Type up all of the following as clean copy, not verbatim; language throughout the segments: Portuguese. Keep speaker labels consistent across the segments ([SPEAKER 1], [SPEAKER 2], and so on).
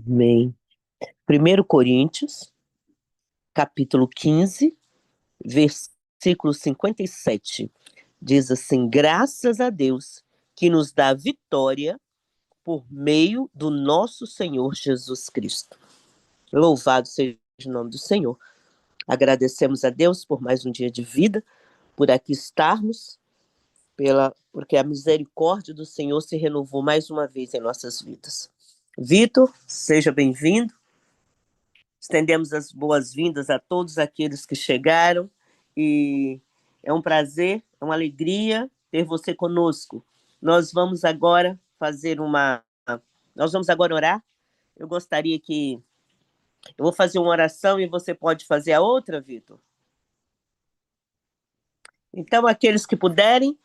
[SPEAKER 1] Amém. 1 Coríntios, capítulo 15, versículo 57. Diz assim: graças a Deus que nos dá vitória por meio do nosso Senhor Jesus Cristo. Louvado seja o nome do Senhor. Agradecemos a Deus por mais um dia de vida, por aqui estarmos, porque a misericórdia do Senhor se renovou mais uma vez em nossas vidas. Vitor, seja bem-vindo. Estendemos as boas-vindas a todos aqueles que chegaram e é um prazer, é uma alegria ter você conosco. Nós vamos agora nós vamos agora orar. Eu gostaria que eu vou fazer uma oração e você pode fazer a outra, Vitor. Então, aqueles que puderem,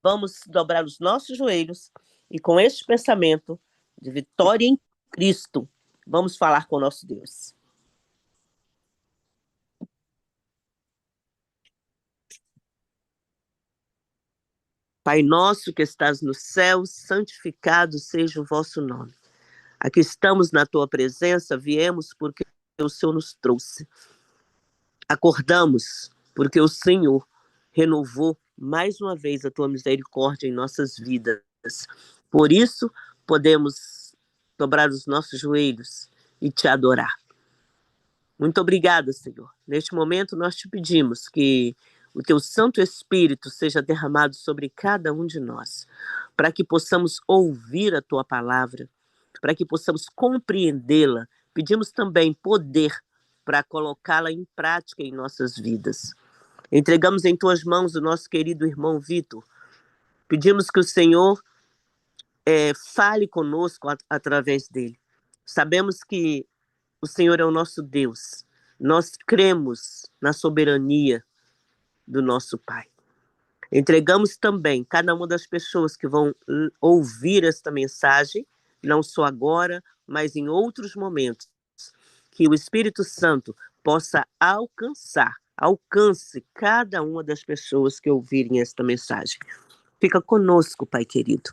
[SPEAKER 1] vamos dobrar os nossos joelhos e com este pensamento de vitória em Cristo, vamos falar com o nosso Deus. Pai nosso que estás no céu, santificado seja o vosso nome. Aqui estamos na tua presença, viemos porque o Senhor nos trouxe. Acordamos porque o Senhor renovou mais uma vez a tua misericórdia em nossas vidas. Por isso, podemos dobrar os nossos joelhos e te adorar. Muito obrigada, Senhor. Neste momento, nós te pedimos que o teu Santo Espírito seja derramado sobre cada um de nós, para que possamos ouvir a tua palavra, para que possamos compreendê-la. Pedimos também poder para colocá-la em prática em nossas vidas. Entregamos em tuas mãos o nosso querido irmão Vitor. Pedimos que o Senhor fale conosco através dele. Sabemos que o Senhor é o nosso Deus. Nós cremos na soberania do nosso Pai. Entregamos também cada uma das pessoas que vão ouvir esta mensagem, não só agora, mas em outros momentos, que o Espírito Santo possa alcance cada uma das pessoas que ouvirem esta mensagem. Fica conosco, Pai querido.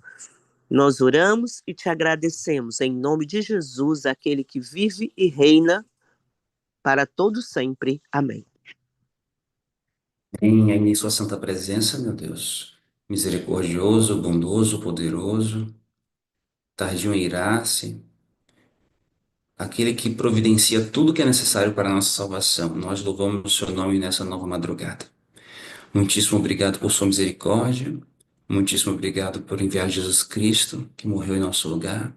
[SPEAKER 1] Nós oramos e te agradecemos em nome de Jesus, aquele que vive e reina para todo sempre. Amém.
[SPEAKER 2] Em sua santa presença, meu Deus, misericordioso, bondoso, poderoso, tardio em irar-se, aquele que providencia tudo que é necessário para a nossa salvação. Nós louvamos o seu nome nessa nova madrugada. Muitíssimo obrigado por sua misericórdia, muitíssimo obrigado por enviar Jesus Cristo, que morreu em nosso lugar.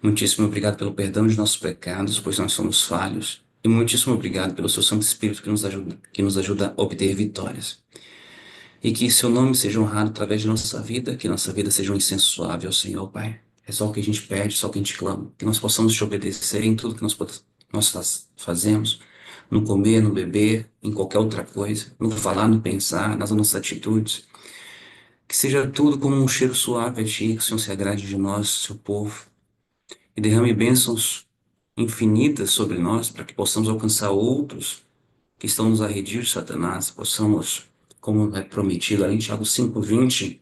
[SPEAKER 2] Muitíssimo obrigado pelo perdão de nossos pecados, pois nós somos falhos. E muitíssimo obrigado pelo seu Santo Espírito que nos ajuda a obter vitórias. E que seu nome seja honrado através de nossa vida, que nossa vida seja um incenso suave ao Senhor, Pai. É só o que a gente pede, só o que a gente clama. Que nós possamos te obedecer em tudo que nós fazemos, no comer, no beber, em qualquer outra coisa, no falar, no pensar, nas nossas atitudes. Que seja tudo como um cheiro suave a Ti, que o Senhor se agrade de nós, seu povo, e derrame bênçãos infinitas sobre nós, para que possamos alcançar outros que estão nos arredios de Satanás, possamos, como é prometido ali em Tiago 5:20,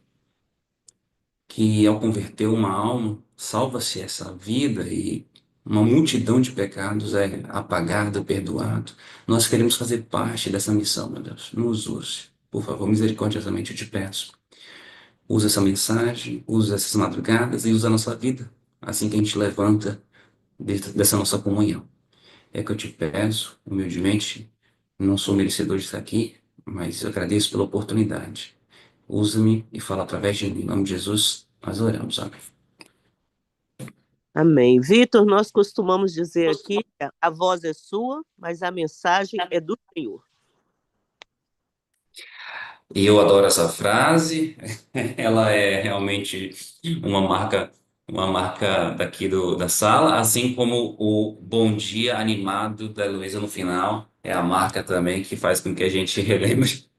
[SPEAKER 2] que ao converter uma alma, salva-se essa vida e uma multidão de pecados é apagado, perdoado. Nós queremos fazer parte dessa missão, meu Deus. Nos use. Por favor, misericordiosamente eu te peço. Usa essa mensagem, usa essas madrugadas e usa a nossa vida, assim que a gente levanta dessa nossa comunhão. É que eu te peço, humildemente, não sou merecedor de estar aqui, mas eu agradeço pela oportunidade. Usa-me e fala através de mim. Em nome de Jesus, nós oramos. Amém.
[SPEAKER 1] Amém. Vitor, nós costumamos dizer aqui, a voz é sua, mas a mensagem é do Senhor.
[SPEAKER 2] E eu adoro essa frase. Ela é realmente uma marca daqui da sala, assim como o bom dia animado da Heloísa no final. É a marca também que faz com que a gente relembre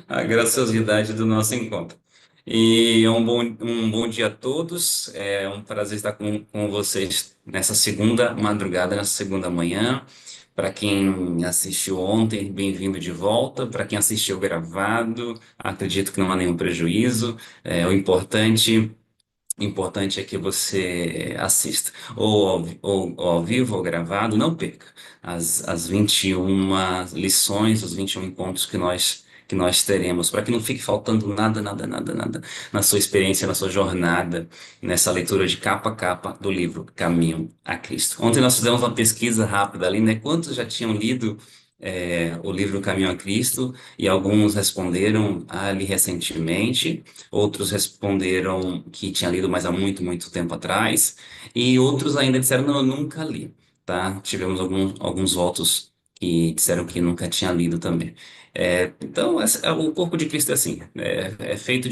[SPEAKER 2] a graciosidade do nosso encontro. E um bom dia a todos. É um prazer estar com vocês nessa segunda madrugada, nessa segunda manhã. Para quem assistiu ontem, bem-vindo de volta. Para quem assistiu gravado, acredito que não há nenhum prejuízo. O importante O importante é que você assista, ou ao vivo ou gravado, não perca as 21 lições, os 21 encontros que nós teremos, para que não fique faltando nada, nada, nada, nada na sua experiência, na sua jornada, nessa leitura de capa a capa do livro Caminho a Cristo. Ontem nós fizemos uma pesquisa rápida ali, né? Quantos já tinham lido o livro Caminho a Cristo? E alguns responderam ali recentemente. Outros responderam que tinha lido, mas há muito, muito tempo atrás. E outros ainda disseram, não, eu nunca li, tá? Tivemos alguns votos que disseram que nunca tinha lido também. Então, o corpo de Cristo é assim, é feito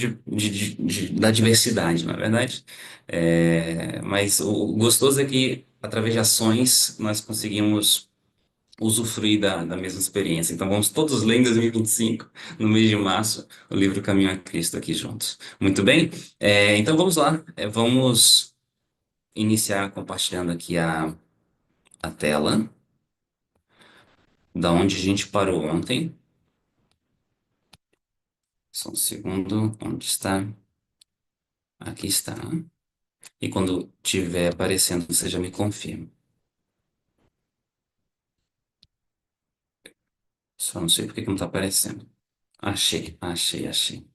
[SPEAKER 2] da diversidade, não é verdade? Mas o gostoso é que, através de ações, nós conseguimos usufruir da mesma experiência. Então vamos todos ler em 2025, no mês de março, o livro Caminho a Cristo aqui juntos. Muito bem? Então vamos lá. Vamos iniciar compartilhando aqui a tela, da onde a gente parou ontem. Só um segundo, onde está? Aqui está. E quando estiver aparecendo, você já me confirma. Só não sei por que que não está aparecendo. Achei, achei, achei.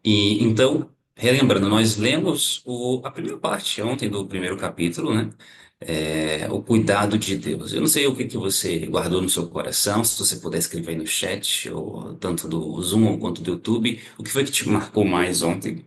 [SPEAKER 2] E então, relembrando, nós lemos a primeira parte ontem do primeiro capítulo, né? O cuidado de Deus. Eu não sei o que que você guardou no seu coração, se você puder escrever aí no chat, ou tanto do Zoom quanto do YouTube, o que foi que te marcou mais ontem?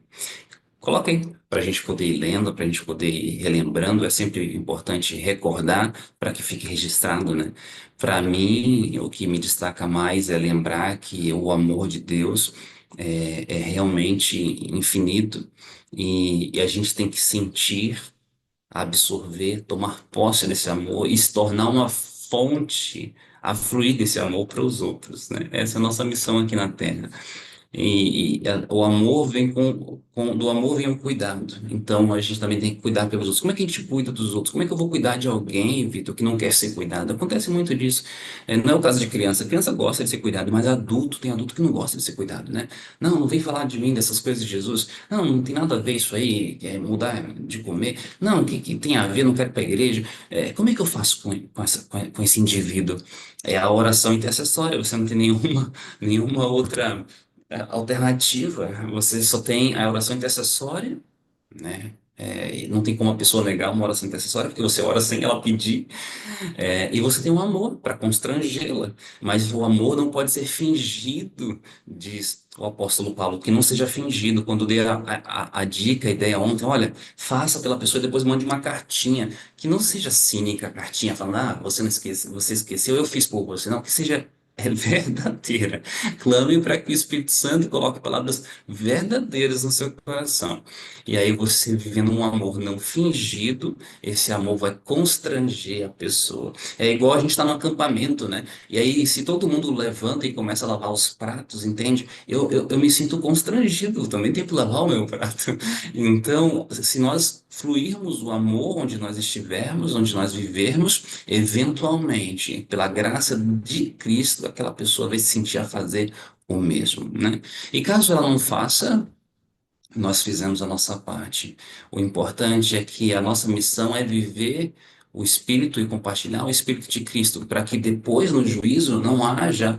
[SPEAKER 2] Coloca aí para a gente poder ir lendo, para a gente poder ir relembrando. É sempre importante recordar para que fique registrado, né? Para mim, o que me destaca mais é lembrar que o amor de Deus é realmente infinito e a gente tem que sentir, absorver, tomar posse desse amor e se tornar uma fonte a fluir desse amor para os outros, né? Essa é a nossa missão aqui na Terra. O amor vem do amor vem o cuidado. Então a gente também tem que cuidar pelos outros. Como é que a gente cuida dos outros? Como é que eu vou cuidar de alguém, Vitor, que não quer ser cuidado? Acontece muito disso. Não é o caso de criança. A criança gosta de ser cuidado, mas tem adulto que não gosta de ser cuidado, né? Não, não vem falar de mim, dessas coisas de Jesus. Não, não tem nada a ver isso aí, mudar de comer. Não, o que, que tem a ver? Não quero ir para a igreja. Como é que eu faço com esse indivíduo? É a oração intercessória. Você não tem nenhuma outra alternativa. Você só tem a oração intercessória, né? E não tem como a pessoa negar uma oração intercessória, porque você ora sem ela pedir. E você tem um amor para constrangê-la, mas o amor não pode ser fingido, diz o apóstolo Paulo, que não seja fingido. Quando dei a dica, a ideia ontem, olha, faça pela pessoa e depois mande uma cartinha, que não seja cínica a cartinha, falando, você não esquece, você esqueceu, eu fiz por você, não, que seja verdadeira. Clame para que o Espírito Santo coloque palavras verdadeiras no seu coração. E aí você vivendo um amor não fingido, esse amor vai constranger a pessoa. É igual a gente está no acampamento, né? E aí, se todo mundo levanta e começa a lavar os pratos, entende? Eu me sinto constrangido, também tenho que lavar o meu prato. Então, se nós fluirmos o amor onde nós estivermos, onde nós vivermos, eventualmente, pela graça de Cristo, aquela pessoa vai se sentir a fazer o mesmo, né? E caso ela não faça, nós fizemos a nossa parte. O importante é que a nossa missão é viver o Espírito e compartilhar o Espírito de Cristo, para que depois no juízo não haja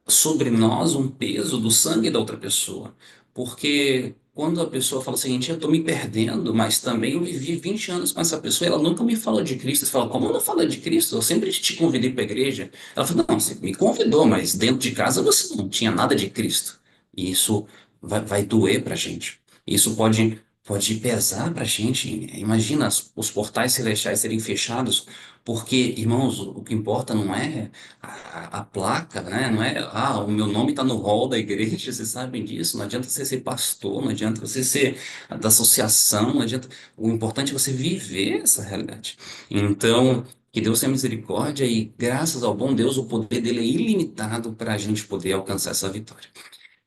[SPEAKER 2] sobre nós um peso do sangue da outra pessoa. Porque quando a pessoa fala o seguinte, eu estou me perdendo, mas também eu vivi 20 anos com essa pessoa, ela nunca me falou de Cristo. Você fala, como não fala de Cristo? Eu sempre te convidei para a igreja. Ela falou, não, você me convidou, mas dentro de casa você não tinha nada de Cristo. E isso vai doer para a gente. Isso pode pesar para a gente. Imagina os portais celestiais serem fechados, porque, irmãos, o que importa não é a placa, né? Não é, o meu nome está no hall da igreja, vocês sabem disso. Não adianta você ser pastor, não adianta você ser da associação, não adianta. O importante é você viver essa realidade. Então, que Deus tenha misericórdia e, graças ao bom Deus, o poder dele é ilimitado para a gente poder alcançar essa vitória.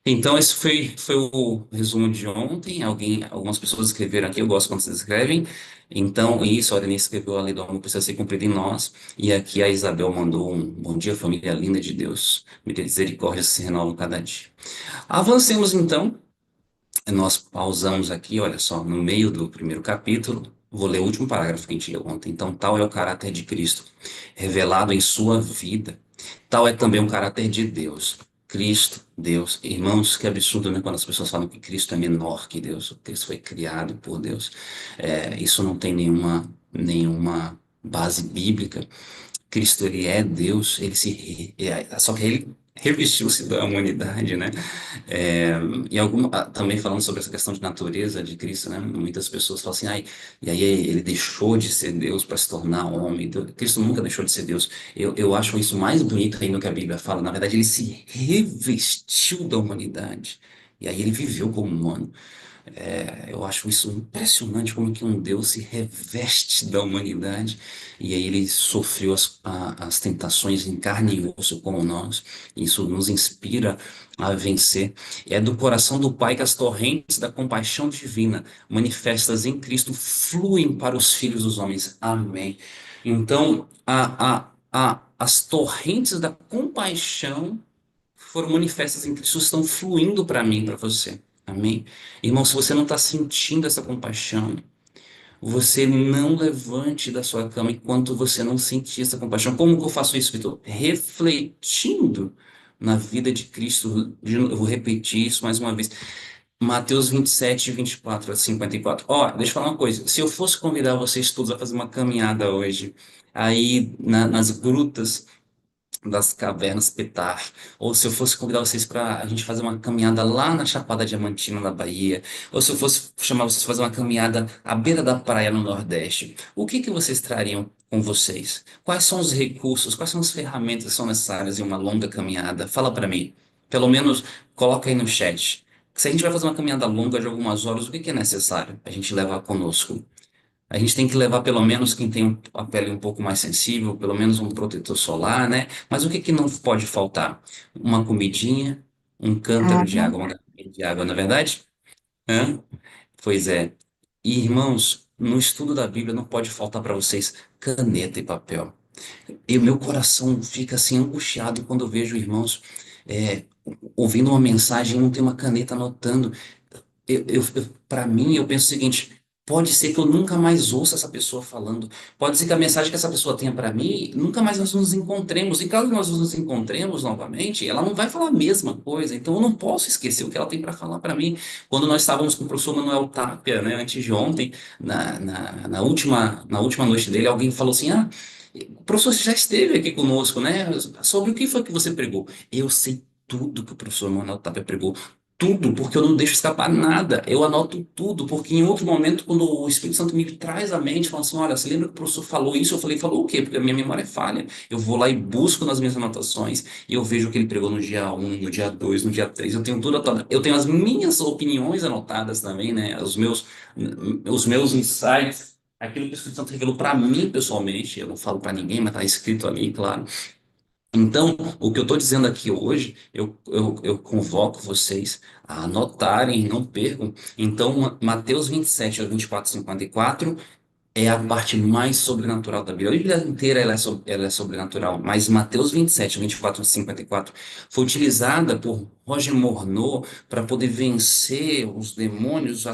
[SPEAKER 2] Então, esse foi o resumo de ontem. Algumas pessoas escreveram aqui, eu gosto quando vocês escrevem. Então, isso, a Aureliane escreveu: a lei do amor precisa ser cumprida em nós. E aqui a Isabel mandou um bom dia, família linda de Deus. Misericórdia se renova cada dia. Avancemos então. Nós pausamos aqui, olha só, no meio do primeiro capítulo. Vou ler o último parágrafo que a gente leu ontem. Então, tal é o caráter de Cristo, revelado em sua vida. Tal é também o caráter de Deus. Cristo, Deus. Irmãos, que absurdo, né? Quando as pessoas falam que Cristo é menor que Deus. Cristo foi criado por Deus. Isso não tem nenhuma base bíblica. Cristo, ele é Deus, só que ele revestiu-se da humanidade, né? É, também falando sobre essa questão de natureza de Cristo, né? Muitas pessoas falam assim, ai, e aí ele deixou de ser Deus para se tornar homem. Então, Cristo nunca deixou de ser Deus. Eu acho isso mais bonito ainda do que a Bíblia fala. Na verdade, ele se revestiu da humanidade. E aí ele viveu como humano. Eu acho isso impressionante como que um Deus se reveste da humanidade e aí ele sofreu as tentações em carne e osso como nós. Isso nos inspira a vencer. É do coração do Pai que as torrentes da compaixão divina manifestas em Cristo fluem para os filhos dos homens. Amém. Então, as torrentes da compaixão foram manifestas em Cristo, estão fluindo para mim, para você. Amém? Irmão, se você não está sentindo essa compaixão, você não levante da sua cama enquanto você não sentir essa compaixão. Como que eu faço isso, Vitor? Refletindo na vida de Cristo. Eu vou repetir isso mais uma vez. Mateus 27, 24 a 54. Ó, deixa eu falar uma coisa. Se eu fosse convidar vocês todos a fazer uma caminhada hoje, aí nas grutas das cavernas Petar, ou se eu fosse convidar vocês para a gente fazer uma caminhada lá na Chapada Diamantina, na Bahia, ou se eu fosse chamar vocês para fazer uma caminhada à beira da praia no Nordeste, o que que vocês trariam com vocês? Quais são os recursos, quais são as ferramentas que são necessárias em uma longa caminhada? Fala para mim. Pelo menos coloca aí no chat. Se a gente vai fazer uma caminhada longa de algumas horas, o que que é necessário a gente levar conosco? A gente tem que levar pelo menos quem tem a pele um pouco mais sensível, pelo menos um protetor solar, né? Mas o que que não pode faltar? Uma comidinha, um cântaro de
[SPEAKER 3] Ah,
[SPEAKER 2] água, uma garrafinha de água, não é verdade? Hã? Pois é. E, irmãos, no estudo da Bíblia não pode faltar para vocês caneta e papel. E o meu coração fica assim angustiado quando eu vejo irmãos é, ouvindo uma mensagem e não tem uma caneta anotando. Para mim, eu penso o seguinte: pode ser que eu nunca mais ouça essa pessoa falando, pode ser que a mensagem que essa pessoa tenha para mim, nunca mais nós nos encontremos, e caso nós nos encontremos novamente, ela não vai falar a mesma coisa, então eu não posso esquecer o que ela tem para falar para mim. Quando nós estávamos com o professor Manuel Tapia, né, antes de ontem, na última noite dele, alguém falou assim: ah, o professor já esteve aqui conosco, né? Sobre o que foi que você pregou? Eu sei tudo que o professor Manuel Tapia pregou. Tudo, porque eu não deixo escapar nada. Eu anoto tudo, porque em outro momento, quando o Espírito Santo me traz à mente, fala assim: olha, você lembra que o professor falou isso? Eu falei: falou o quê? Porque a minha memória é falha. Eu vou lá e busco nas minhas anotações e eu vejo o que ele pregou no dia um, no dia 2, no dia 3. Eu tenho tudo anotado. Eu tenho as minhas opiniões anotadas também, né? Os meus insights, aquilo que o Espírito Santo revelou para mim pessoalmente. Eu não falo para ninguém, mas está escrito ali, claro. Então, o que eu estou dizendo aqui hoje, eu convoco vocês a anotarem, não percam. Então, Mateus 27, 24, 54 é a parte mais sobrenatural da Bíblia. A Bíblia inteira ela é sobrenatural, mas Mateus 27, 24 e 54 foi utilizada por Roger Morneau para poder vencer os demônios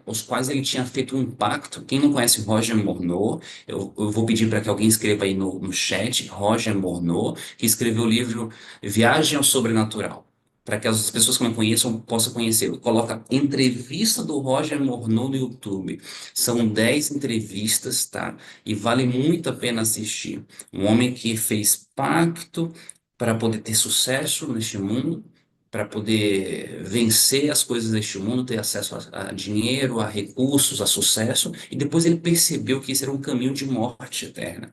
[SPEAKER 2] os quais ele tinha feito um pacto. Quem não conhece Roger Morneau, eu vou pedir para que alguém escreva aí no chat, Roger Morneau, que escreveu o livro Viagem ao Sobrenatural. Para que as pessoas que não conheçam possam conhecê-lo. Coloca entrevista do Roger Morneau no YouTube. São 10 entrevistas, tá? E vale muito a pena assistir. Um homem que fez pacto para poder ter sucesso neste mundo, para poder vencer as coisas deste mundo, ter acesso a dinheiro, a recursos, a sucesso, e depois ele percebeu que esse era um caminho de morte eterna.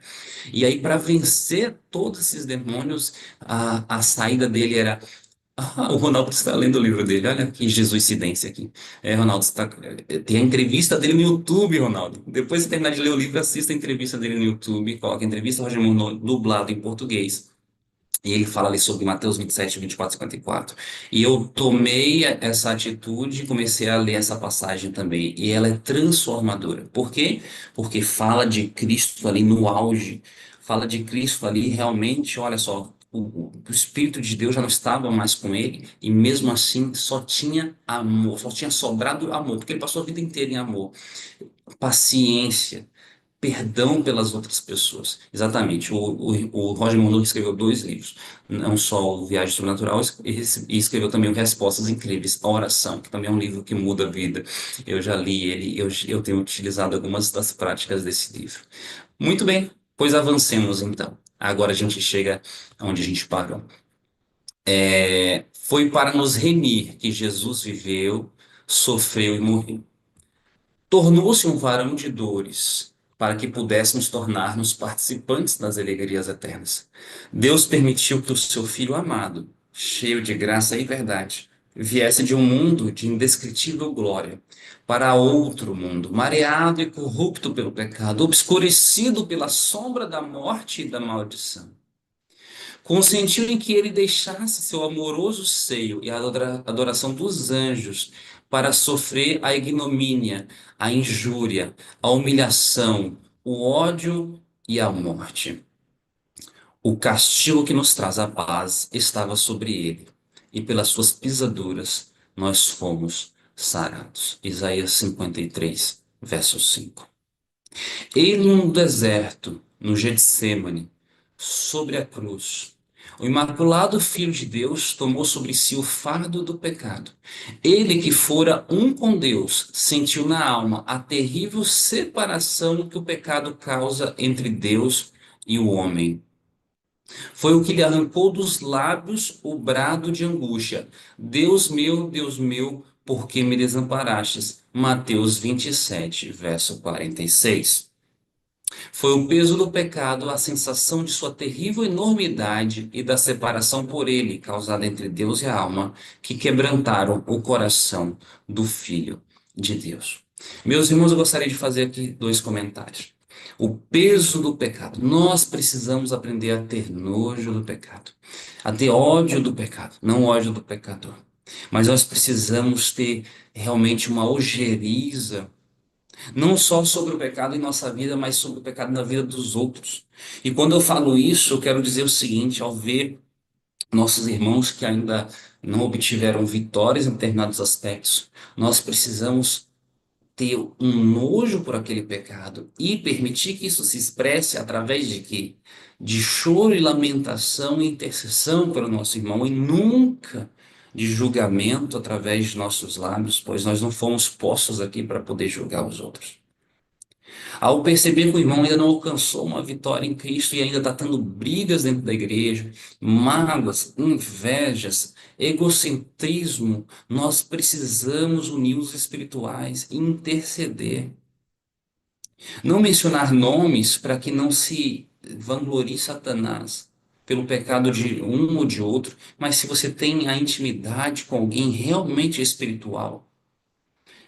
[SPEAKER 2] E aí, para vencer todos esses demônios, a saída dele era o Ronaldo está lendo o livro dele. Olha que jesuicidência aqui. Ronaldo, tem a entrevista dele no YouTube, Ronaldo. Depois de terminar de ler o livro, assista a entrevista dele no YouTube. Coloca a entrevista Roger Morneau dublado em português. E ele fala ali sobre Mateus 27, 24, 54. E eu tomei essa atitude e comecei a ler essa passagem também. E ela é transformadora. Por quê? Porque fala de Cristo ali no auge. Fala de Cristo ali realmente, olha só, o Espírito de Deus já não estava mais com ele. E mesmo assim só tinha amor, só tinha sobrado amor. Porque ele passou a vida inteira em amor. Paciência, perdão pelas outras pessoas. Exatamente. O Roger Monroe escreveu dois livros. Não só o Viagem Sobrenatural, e escreveu também o Respostas Incríveis, A Oração, que também é um livro que muda a vida. Eu já li ele, eu tenho utilizado algumas das práticas desse livro. Muito bem, pois avancemos então. Agora a gente chega onde a gente parou. Foi para nos remir que Jesus viveu, sofreu e morreu. Tornou-se um varão de dores, para que pudéssemos tornar-nos participantes das alegrias eternas. Deus permitiu que o seu Filho amado, cheio de graça e verdade, viesse de um mundo de indescritível glória para outro mundo, mareado e corrupto pelo pecado, obscurecido pela sombra da morte e da maldição. Consentiu em que ele deixasse seu amoroso seio e a adoração dos anjos para sofrer a ignomínia, a injúria, a humilhação, o ódio e a morte. O castigo que nos traz a paz estava sobre ele, e pelas suas pisaduras nós fomos sarados. Isaías 53, verso 5. Ele no deserto, no Getsêmani, sobre a cruz. O Imaculado Filho de Deus tomou sobre si o fardo do pecado. Ele que fora um com Deus, sentiu na alma a terrível separação que o pecado causa entre Deus e o homem. Foi o que lhe arrancou dos lábios o brado de angústia. Deus meu, por que me desamparastes? Mateus 27, verso 46. Foi o peso do pecado, a sensação de sua terrível enormidade e da separação por ele, causada entre Deus e a alma, que quebrantaram o coração do Filho de Deus. Meus irmãos, eu gostaria de fazer aqui dois comentários. O peso do pecado. Nós precisamos aprender a ter nojo do pecado, a ter ódio do pecado, não ódio do pecador. Mas nós precisamos ter realmente uma ojeriza não só sobre o pecado em nossa vida, mas sobre o pecado na vida dos outros. E quando eu falo isso, eu quero dizer o seguinte: ao ver nossos irmãos que ainda não obtiveram vitórias em determinados aspectos, nós precisamos ter um nojo por aquele pecado e permitir que isso se expresse através de quê? De choro e lamentação e intercessão pelo nosso irmão, e nunca de julgamento através de nossos lábios, pois nós não fomos postos aqui para poder julgar os outros. Ao perceber que o irmão ainda não alcançou uma vitória em Cristo e ainda está tendo brigas dentro da igreja, mágoas, invejas, egocentrismo, nós precisamos unir os espirituais e interceder. Não mencionar nomes para que não se vanglorie Satanás pelo pecado de um ou de outro, mas se você tem a intimidade com alguém realmente espiritual,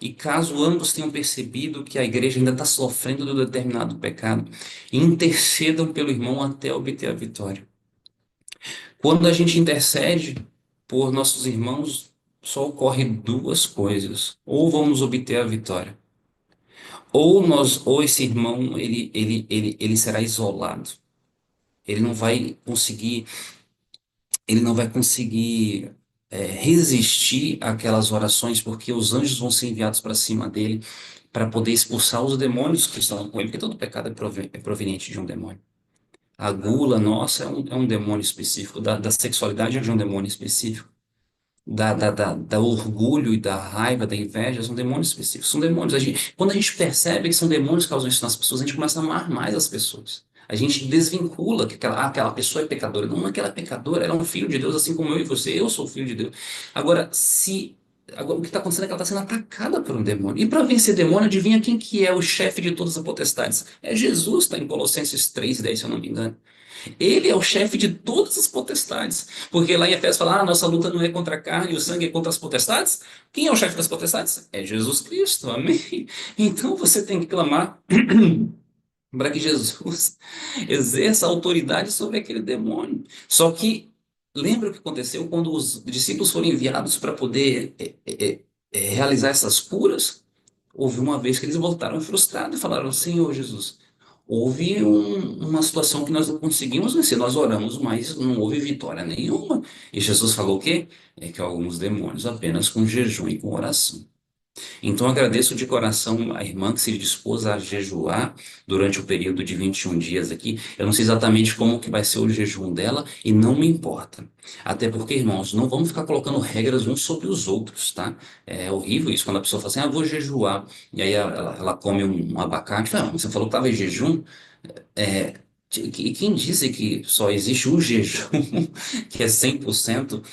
[SPEAKER 2] e caso ambos tenham percebido que a igreja ainda está sofrendo de um determinado pecado, intercedam pelo irmão até obter a vitória. Quando a gente intercede por nossos irmãos, só ocorre duas coisas: ou vamos obter a vitória, ou esse irmão ele será isolado. Ele não vai conseguir, ele não vai conseguir resistir àquelas orações, porque os anjos vão ser enviados para cima dele para poder expulsar os demônios que estão com ele, porque todo pecado é proveniente de um demônio. A gula nossa é um demônio específico, da sexualidade é de um demônio específico, da orgulho e da raiva, da inveja, são demônios específicos. São demônios. Quando a gente percebe que são demônios que causam isso nas pessoas, a gente começa a amar mais as pessoas. A gente desvincula que aquela pessoa é pecadora. Não, aquela é pecadora, ela é um filho de Deus, assim como eu e você. Eu sou filho de Deus. Agora, agora o que está acontecendo é que ela está sendo atacada por um demônio. E para vencer demônio, adivinha quem que é o chefe de todas as potestades? É Jesus, está em Colossenses 3:10, se eu não me engano. Ele é o chefe de todas as potestades. Porque lá em Efésios fala, nossa luta não é contra a carne, o sangue é contra as potestades. Quem é o chefe das potestades? É Jesus Cristo, amém? Então você tem que clamar para que Jesus exerça autoridade sobre aquele demônio. Só que lembra o que aconteceu quando os discípulos foram enviados para poder realizar essas curas? Houve uma vez que eles voltaram frustrados e falaram: Senhor Jesus, houve uma situação que nós não conseguimos vencer. Nós oramos, mas não houve vitória nenhuma. E Jesus falou o quê? É que alguns demônios apenas com jejum e com oração. Então agradeço de coração a irmã que se dispôs a jejuar durante o período de 21 dias aqui. Eu não sei exatamente como que vai ser o jejum dela e não me importa. Até porque, irmãos, não vamos ficar colocando regras uns sobre os outros, tá? É horrível isso quando a pessoa fala assim, vou jejuar. E aí ela come um abacate. Fala, você falou que estava em jejum? É, e quem disse que só existe um jejum que é 100%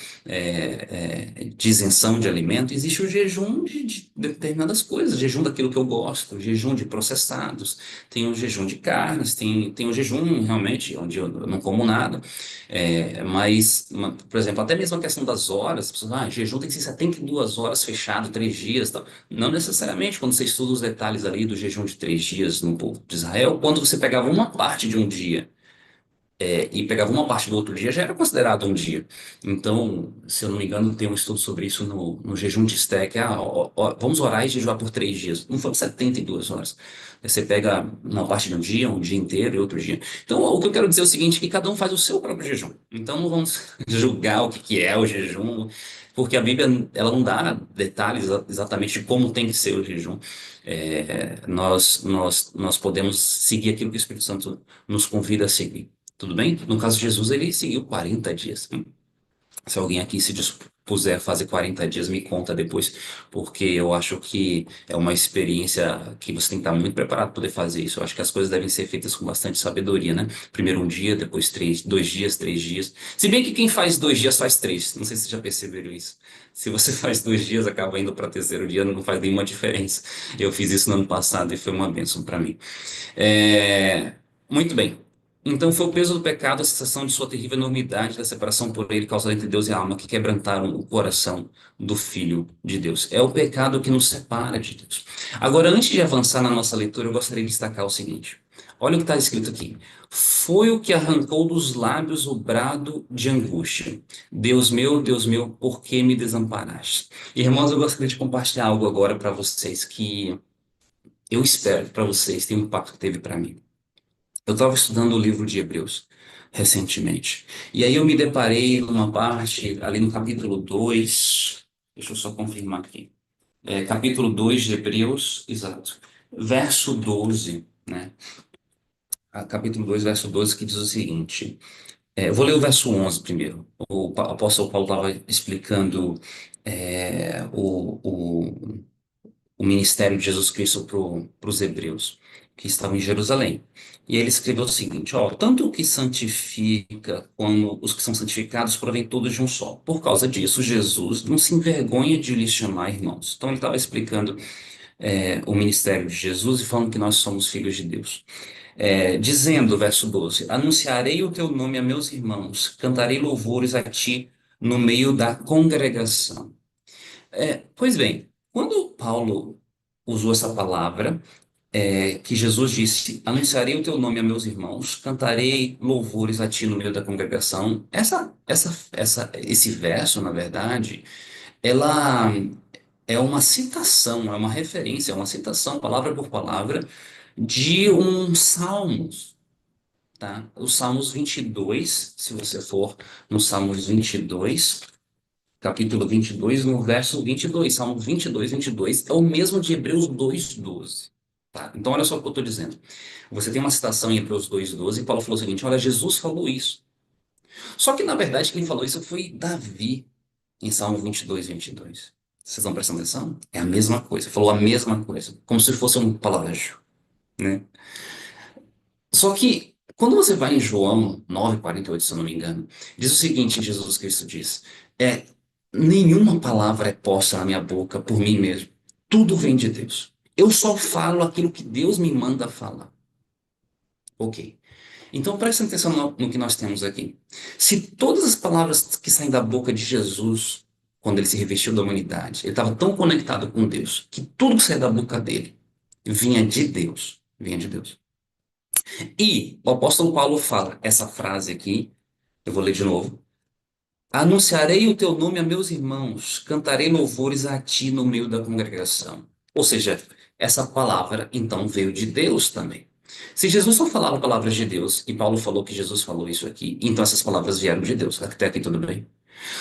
[SPEAKER 2] de isenção de alimento? Existe o jejum de determinadas coisas, jejum daquilo que eu gosto, jejum de processados, tem o jejum de carnes, tem o jejum realmente onde eu não como nada. Mas, por exemplo, até mesmo a questão das horas, as pessoas, jejum tem que ser 72 horas fechado, 3 dias, tal. Não necessariamente, quando você estuda os detalhes ali do jejum de 3 dias no povo de Israel, quando você pegava uma parte de um dia e pegava uma parte do outro dia, já era considerado um dia. Então, se eu não me engano, tem um estudo sobre isso no jejum de Esté, que é, vamos orar e jejuar por 3 dias. Não foram 72 horas. Você pega uma parte de um dia inteiro e outro dia. Então, o que eu quero dizer é o seguinte, que cada um faz o seu próprio jejum. Então, não vamos julgar o que que é o jejum, porque a Bíblia, ela não dá detalhes exatamente de como tem que ser o jejum. Nós podemos seguir aquilo que o Espírito Santo nos convida a seguir. Tudo bem? No caso de Jesus, ele seguiu 40 dias. Se alguém aqui se dispuser a fazer 40 dias, me conta depois, porque eu acho que é uma experiência que você tem que estar muito preparado para poder fazer isso. Eu acho que as coisas devem ser feitas com bastante sabedoria, né? Primeiro um dia, depois 2 dias, 3 dias. Se bem que quem faz 2 dias faz 3. Não sei se vocês já perceberam isso. Se você faz 2 dias, acaba indo para terceiro dia, não faz nenhuma diferença. Eu fiz isso no ano passado e foi uma bênção para mim. É, Muito bem. Então foi o peso do pecado, a sensação de sua terrível enormidade, da separação por ele, causada entre Deus e a alma, que quebrantaram o coração do Filho de Deus. É o pecado que nos separa de Deus. Agora, antes de avançar na nossa leitura, eu gostaria de destacar o seguinte. Olha o que está escrito aqui. Foi o que arrancou dos lábios o brado de angústia. Deus meu, por que me desamparaste? Irmãos, eu gostaria de compartilhar algo agora para vocês que eu espero para vocês tem um impacto que teve para mim. Eu estava estudando o livro de Hebreus recentemente. E aí eu me deparei numa parte, ali no capítulo 2. Deixa eu só confirmar aqui. Capítulo 2 de Hebreus, exato. Verso 12, né? Capítulo 2 verso 12 que diz o seguinte. Eu vou ler o verso 11 primeiro. O apóstolo Paulo estava explicando o ministério de Jesus Cristo para os hebreus que estavam em Jerusalém. E ele escreveu o seguinte: ó, tanto o que santifica como os que são santificados provém todos de um só. Por causa disso, Jesus não se envergonha de lhes chamar irmãos. Então ele estava explicando o ministério de Jesus e falando que nós somos filhos de Deus. Dizendo, verso 12: anunciarei o teu nome a meus irmãos, cantarei louvores a ti no meio da congregação. Pois bem, quando Paulo usou essa palavra, que Jesus disse: anunciarei o teu nome a meus irmãos, cantarei louvores a ti no meio da congregação. Esse verso, na verdade, ela é uma citação, é uma referência, é uma citação, palavra por palavra, de um Salmos. Tá? O Salmos 22, se você for no Salmos 22, capítulo 22 no verso 22, Salmo 22 é o mesmo de Hebreus 2:12. Tá? Então, olha só o que eu estou dizendo. Você tem uma citação em Hebreus 2:12 e Paulo falou o seguinte: olha, Jesus falou isso. Só que, na verdade, quem falou isso foi Davi, em Salmo 22. Vocês estão prestando atenção? É a mesma coisa, falou a mesma coisa, como se fosse um plágio, né? Só que, quando você vai em João 9:48, se eu não me engano, diz o seguinte: Jesus Cristo diz, é, nenhuma palavra é posta na minha boca por mim mesmo. Tudo vem de Deus. Eu só falo aquilo que Deus me manda falar. Ok. Então presta atenção no que nós temos aqui. Se todas as palavras que saem da boca de Jesus, quando ele se revestiu da humanidade, ele estava tão conectado com Deus, que tudo que saía da boca dele vinha de Deus. Vinha de Deus. E o apóstolo Paulo fala essa frase aqui, eu vou ler de novo. Anunciarei o teu nome a meus irmãos, cantarei louvores a ti no meio da congregação. Ou seja, essa palavra então veio de Deus também. Se Jesus só falava palavras de Deus, e Paulo falou que Jesus falou isso aqui, então essas palavras vieram de Deus. Até aqui tudo bem.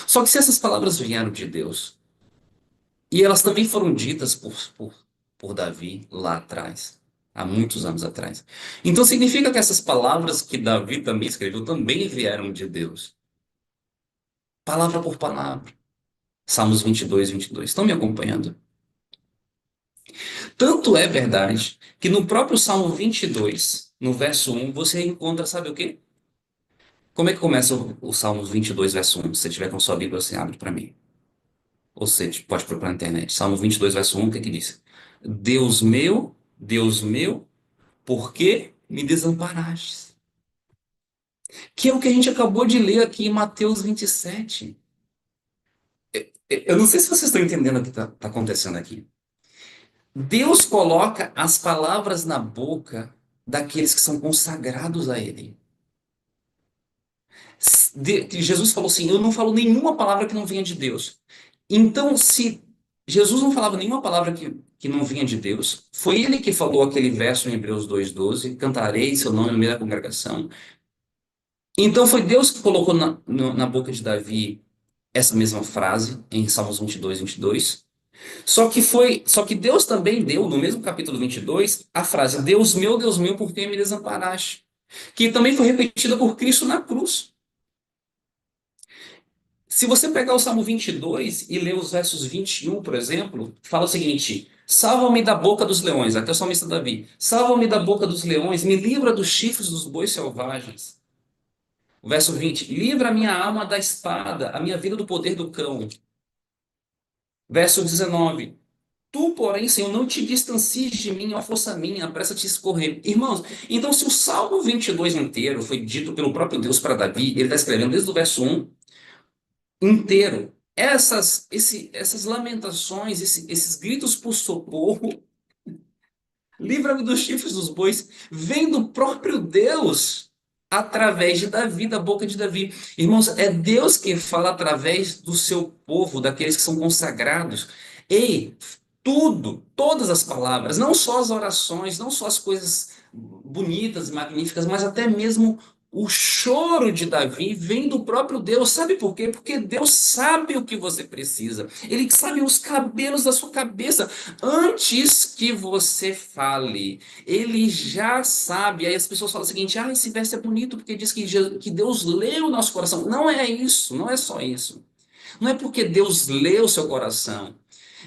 [SPEAKER 2] Só que se essas palavras vieram de Deus, e elas também foram ditas por Davi lá atrás, há muitos anos atrás, então significa que essas palavras que Davi também escreveu também vieram de Deus. Palavra por palavra. Salmos 22. Estão me acompanhando? Tanto é verdade que no próprio Salmo 22, no verso 1, você encontra, sabe o quê? Como é que começa o Salmos 22, verso 1? Se você tiver com sua Bíblia, você abre para mim. Ou você pode procurar na internet. Salmo 22, verso 1, o que é que diz? Deus meu, por que me desamparastes? Que é o que a gente acabou de ler aqui em Mateus 27. Eu não sei se vocês estão entendendo o que está acontecendo aqui. Deus coloca as palavras na boca daqueles que são consagrados a Ele. Jesus falou assim: Eu não falo nenhuma palavra que não venha de Deus. Então, se Jesus não falava nenhuma palavra que não vinha de Deus, foi Ele que falou aquele verso em Hebreus 2:12: Cantarei seu nome no meio da congregação. Então, foi Deus que colocou na boca de Davi essa mesma frase em Salmos 22. Só que Deus também deu, no mesmo capítulo 22, a frase: Deus meu, por que me desamparaste? Que também foi repetida por Cristo na cruz. Se você pegar o Salmo 22 e ler os versos 21, por exemplo, fala o seguinte: Salva-me da boca dos leões, até o salmista Davi. Salva-me da boca dos leões, me livra dos chifres dos bois selvagens. O verso 20: Livra a minha alma da espada, a minha vida do poder do cão. Verso 19: Tu, porém, Senhor, não te distancies de mim, ó força minha, apressa-te a escorrer. Irmãos, então se o Salmo 22 inteiro foi dito pelo próprio Deus para Davi, ele está escrevendo desde o verso 1 inteiro. Essas lamentações, esses gritos por socorro, livra-me dos chifres dos bois, vem do próprio Deus através de Davi, da boca de Davi. Irmãos, é Deus que fala através do seu povo, daqueles que são consagrados. Ei, todas as palavras, não só as orações, não só as coisas bonitas e magníficas, mas até mesmo o choro de Davi vem do próprio Deus. Sabe por quê? Porque Deus sabe o que você precisa. Ele sabe os cabelos da sua cabeça antes que você fale. Ele já sabe. Aí as pessoas falam o seguinte: esse verso é bonito porque diz que Deus lê o nosso coração. Não é isso, não é só isso. Não é porque Deus lê o seu coração,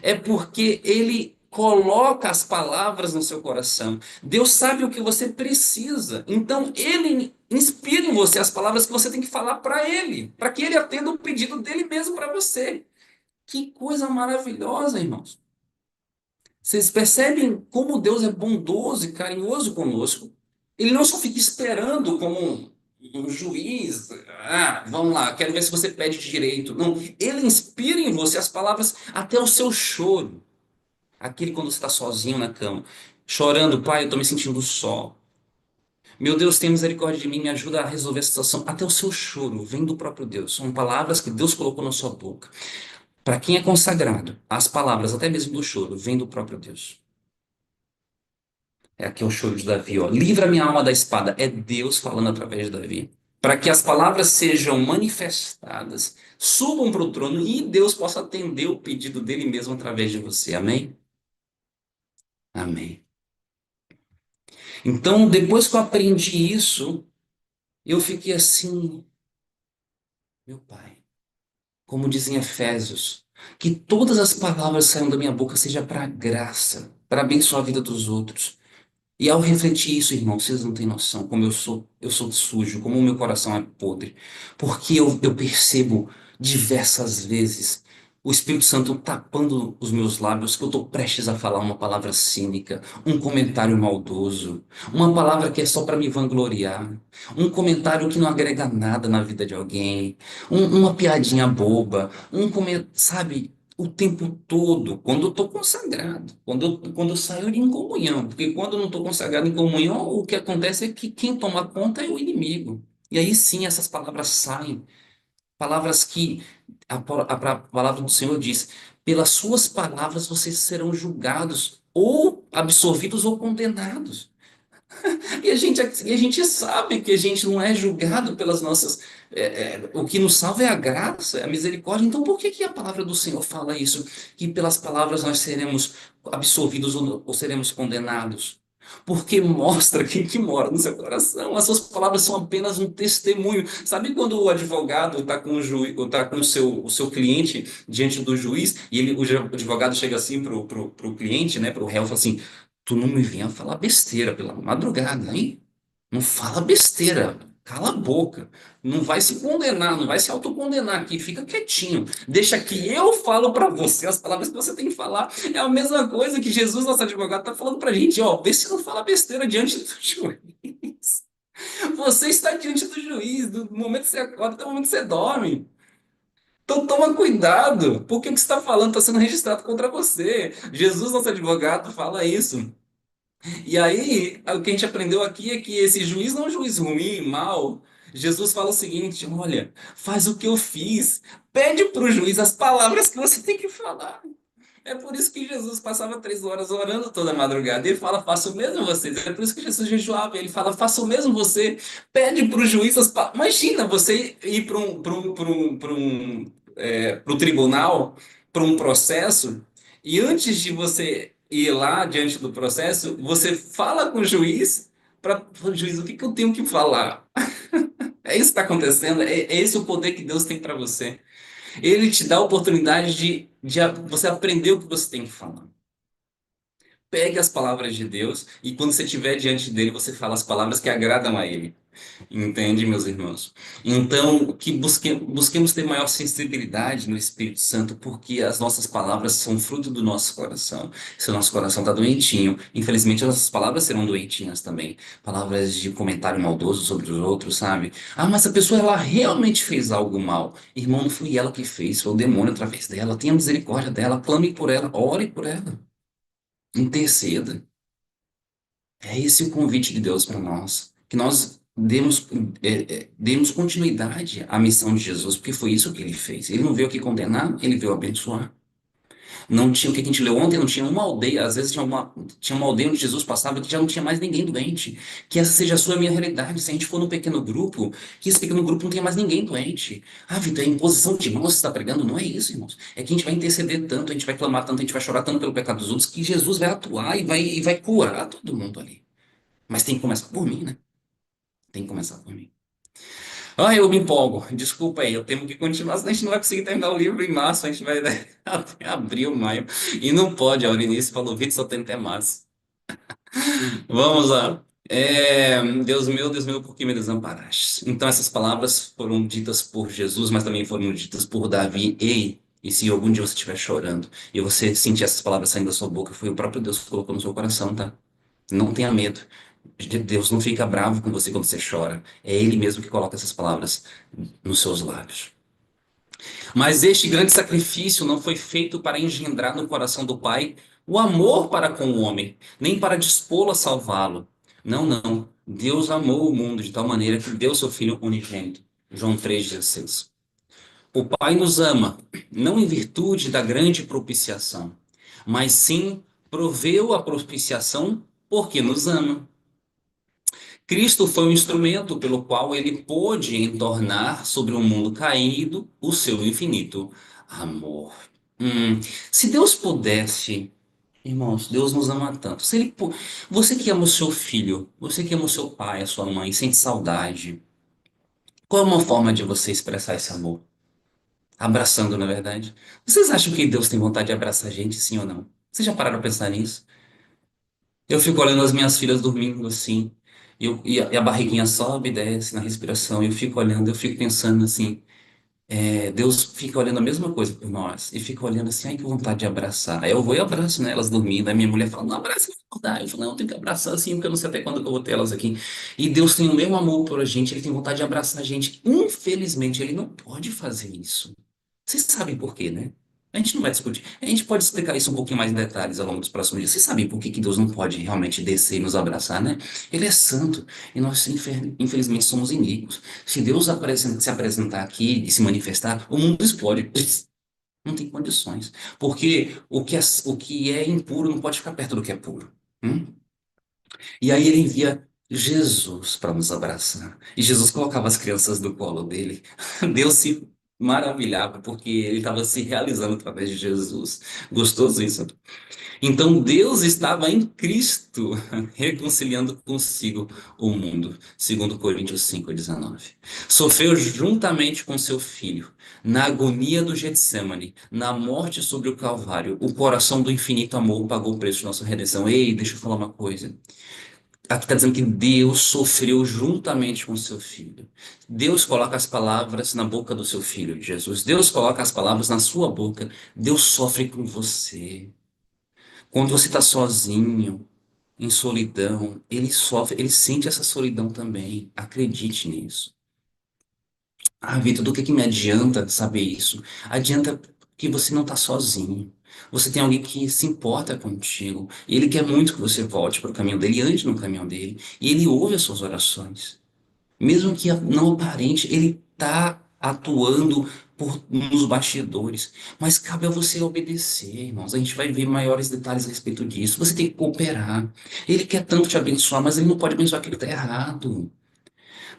[SPEAKER 2] é porque Ele coloca as palavras no seu coração. Deus sabe o que você precisa. Então, Ele inspira em você as palavras que você tem que falar para Ele, para que Ele atenda o pedido dele mesmo para você. Que coisa maravilhosa, irmãos. Vocês percebem como Deus é bondoso e carinhoso conosco? Ele não só fica esperando como um juiz. Vamos lá, quero ver se você pede direito. Não, ele inspira em você as palavras até o seu choro. Aquele quando você está sozinho na cama, chorando: Pai, eu estou me sentindo só. Meu Deus, tem misericórdia de mim, me ajuda a resolver a situação. Até o seu choro vem do próprio Deus. São palavras que Deus colocou na sua boca. Para quem é consagrado, as palavras, até mesmo do choro, vêm do próprio Deus. Aqui é o choro de Davi, ó. Livra minha alma da espada. É Deus falando através de Davi. Para que as palavras sejam manifestadas, subam para o trono e Deus possa atender o pedido dele mesmo através de você. Amém? Amém. Então, depois que eu aprendi isso, eu fiquei assim: meu Pai, como dizem Efésios, que todas as palavras que saiam da minha boca seja para graça, para abençoar a vida dos outros. E ao refletir isso, irmão, vocês não têm noção como eu sou sujo, como o meu coração é podre. Porque eu percebo diversas vezes o Espírito Santo tapando os meus lábios, que eu estou prestes a falar uma palavra cínica, um comentário maldoso, uma palavra que é só para me vangloriar, um comentário que não agrega nada na vida de alguém, uma piadinha boba, sabe? o tempo todo, quando eu estou consagrado, quando eu saio em comunhão, porque quando eu não estou consagrado em comunhão, o que acontece é que quem toma conta é o inimigo. E aí sim essas palavras saem, palavras que a palavra do Senhor diz: pelas suas palavras vocês serão julgados, ou absolvidos ou condenados. E a gente sabe que a gente não é julgado pelas nossas. O que nos salva é a graça, é a misericórdia. Então, por que que a palavra do Senhor fala isso? Que pelas palavras nós seremos absolvidos ou seremos condenados? Porque mostra quem que mora no seu coração. As suas palavras são apenas um testemunho. Sabe quando o advogado está com o juiz, está com o seu cliente diante do juiz e o advogado chega assim pro cliente, né, pro réu, e fala assim: tu não me venha falar besteira pela madrugada, hein? Não fala besteira. Cala a boca. Não vai se condenar, não vai se autocondenar aqui. Fica quietinho. Deixa que eu falo para você as palavras que você tem que falar. É a mesma coisa que Jesus, nosso advogado, está falando para a gente. Ó, vê se não fala besteira diante do juiz. Você está diante do juiz, do momento que você acorda até o momento que você dorme. Então toma cuidado, porque o que você está falando está sendo registrado contra você. Jesus, nosso advogado, fala isso. E aí, o que a gente aprendeu aqui é que esse juiz não é um juiz ruim, mau. Jesus fala o seguinte: olha, faz o que eu fiz, pede para o juiz as palavras que você tem que falar. É por isso que Jesus passava 3 horas orando toda madrugada. Ele fala, faça o mesmo você. É por isso que Jesus jejuava. Ele fala, faça o mesmo você. Pede para o juiz as palavras. Imagina você ir para um tribunal, para um processo, e antes de você ir lá diante do processo, você fala com o juiz para o juiz, o que que eu tenho que falar? É isso que está acontecendo. É esse o poder que Deus tem para você. Ele te dá a oportunidade de você aprender o que você tem que falar. Pegue as palavras de Deus e quando você estiver diante dele, você fala as palavras que agradam a ele. Entende, meus irmãos? Então, que busquemos ter maior sensibilidade no Espírito Santo, porque as nossas palavras são fruto do nosso coração. Se o nosso coração está doentinho, infelizmente as nossas palavras serão doentinhas também. Palavras de comentário maldoso sobre os outros, sabe? Ah, mas a pessoa ela realmente fez algo mal. Irmão, não foi ela que fez, foi o demônio através dela. Tenha misericórdia dela, clame por ela, ore por ela, interceda. É esse o convite de Deus para nós, que nós demos continuidade à missão de Jesus, porque foi isso que ele fez. Ele não veio aqui condenar, ele veio abençoar. Não tinha o que a gente leu ontem, não tinha uma aldeia, às vezes tinha uma aldeia onde Jesus passava que já não tinha mais ninguém doente. Que essa seja a sua e a minha realidade. Se a gente for num pequeno grupo, que esse pequeno grupo não tenha mais ninguém doente. Ah, Vitor, é imposição de mãos que você está pregando? Não é isso, irmãos. É que a gente vai interceder tanto, a gente vai clamar tanto, a gente vai chorar tanto pelo pecado dos outros, que Jesus vai atuar e vai curar todo mundo ali. Mas tem que começar por mim, né? Tem que começar por mim. Ah, eu me empolgo. Desculpa aí, eu tenho que continuar, senão a gente não vai conseguir terminar o livro em março, a gente vai até abril, maio. E não pode, a Aurinice falou, Vitor, só tem até março. Vamos lá. Deus meu, por que me desamparaste? Então, essas palavras foram ditas por Jesus, mas também foram ditas por Davi. Ei, e se algum dia você estiver chorando e você sentir essas palavras saindo da sua boca, foi o próprio Deus que colocou no seu coração, tá? Não tenha medo. Deus não fica bravo com você quando você chora. É Ele mesmo que coloca essas palavras nos seus lábios. Mas este grande sacrifício não foi feito para engendrar no coração do Pai o amor para com o homem, nem para dispô-lo a salvá-lo. Não, não. Deus amou o mundo de tal maneira que deu seu Filho unigênito. João 3,16. O Pai nos ama, não em virtude da grande propiciação, mas sim proveu a propiciação porque nos ama. Cristo foi o instrumento pelo qual ele pôde entornar sobre o mundo caído o seu infinito amor. Se Deus pudesse, irmãos, Deus nos ama tanto. Se ele, você que ama o seu filho, você que ama o seu pai, a sua mãe, sente saudade, qual é uma forma de você expressar esse amor? Abraçando, na verdade. Vocês acham que Deus tem vontade de abraçar a gente, sim ou não? Vocês já pararam a pensar nisso? Eu fico olhando as minhas filhas dormindo assim, e a barriguinha sobe e desce na respiração, e eu fico olhando, eu fico pensando assim, Deus fica olhando a mesma coisa por nós, e fica olhando assim, ai que vontade de abraçar. Aí eu vou e abraço, né, elas dormindo, aí minha mulher fala, não abraça, não dá. Eu falo, não, eu tenho que abraçar assim, porque eu não sei até quando que eu vou ter elas aqui. E Deus tem o mesmo amor por a gente, Ele tem vontade de abraçar a gente. Infelizmente, Ele não pode fazer isso. Vocês sabem por quê, né? A gente não vai discutir. A gente pode explicar isso um pouquinho mais em detalhes ao longo dos próximos dias. Vocês sabem por que que Deus não pode realmente descer e nos abraçar, né? Ele é santo e nós, infelizmente, somos iníquos. Se Deus se apresentar aqui e se manifestar, o mundo explode. Não tem condições. Porque o que é impuro não pode ficar perto do que é puro. Hum? E aí ele envia Jesus para nos abraçar. E Jesus colocava as crianças no colo dele. Deus se maravilhava porque ele estava se realizando através de Jesus. Gostoso isso? Então Deus estava em Cristo reconciliando consigo o mundo, segundo Coríntios 5:19. Sofreu juntamente com seu filho, na agonia do Getsemane, na morte sobre o Calvário. O coração do infinito amor pagou o preço de nossa redenção. Ei, deixa eu falar uma coisa. Aqui está dizendo que Deus sofreu juntamente com seu filho. Deus coloca as palavras na boca do seu filho, Jesus. Deus coloca as palavras na sua boca. Deus sofre com você. Quando você está sozinho, em solidão, ele sofre, ele sente essa solidão também. Acredite nisso. Ah, Vitor, do que me adianta saber isso? Adianta que você não está sozinho. Você tem alguém que se importa contigo. E ele quer muito que você volte para o caminho dele, ande no caminho dele. E ele ouve as suas orações. Mesmo que não aparente, ele está atuando nos bastidores. Mas cabe a você obedecer, irmãos. A gente vai ver maiores detalhes a respeito disso. Você tem que cooperar. Ele quer tanto te abençoar, mas ele não pode abençoar aquilo que está errado.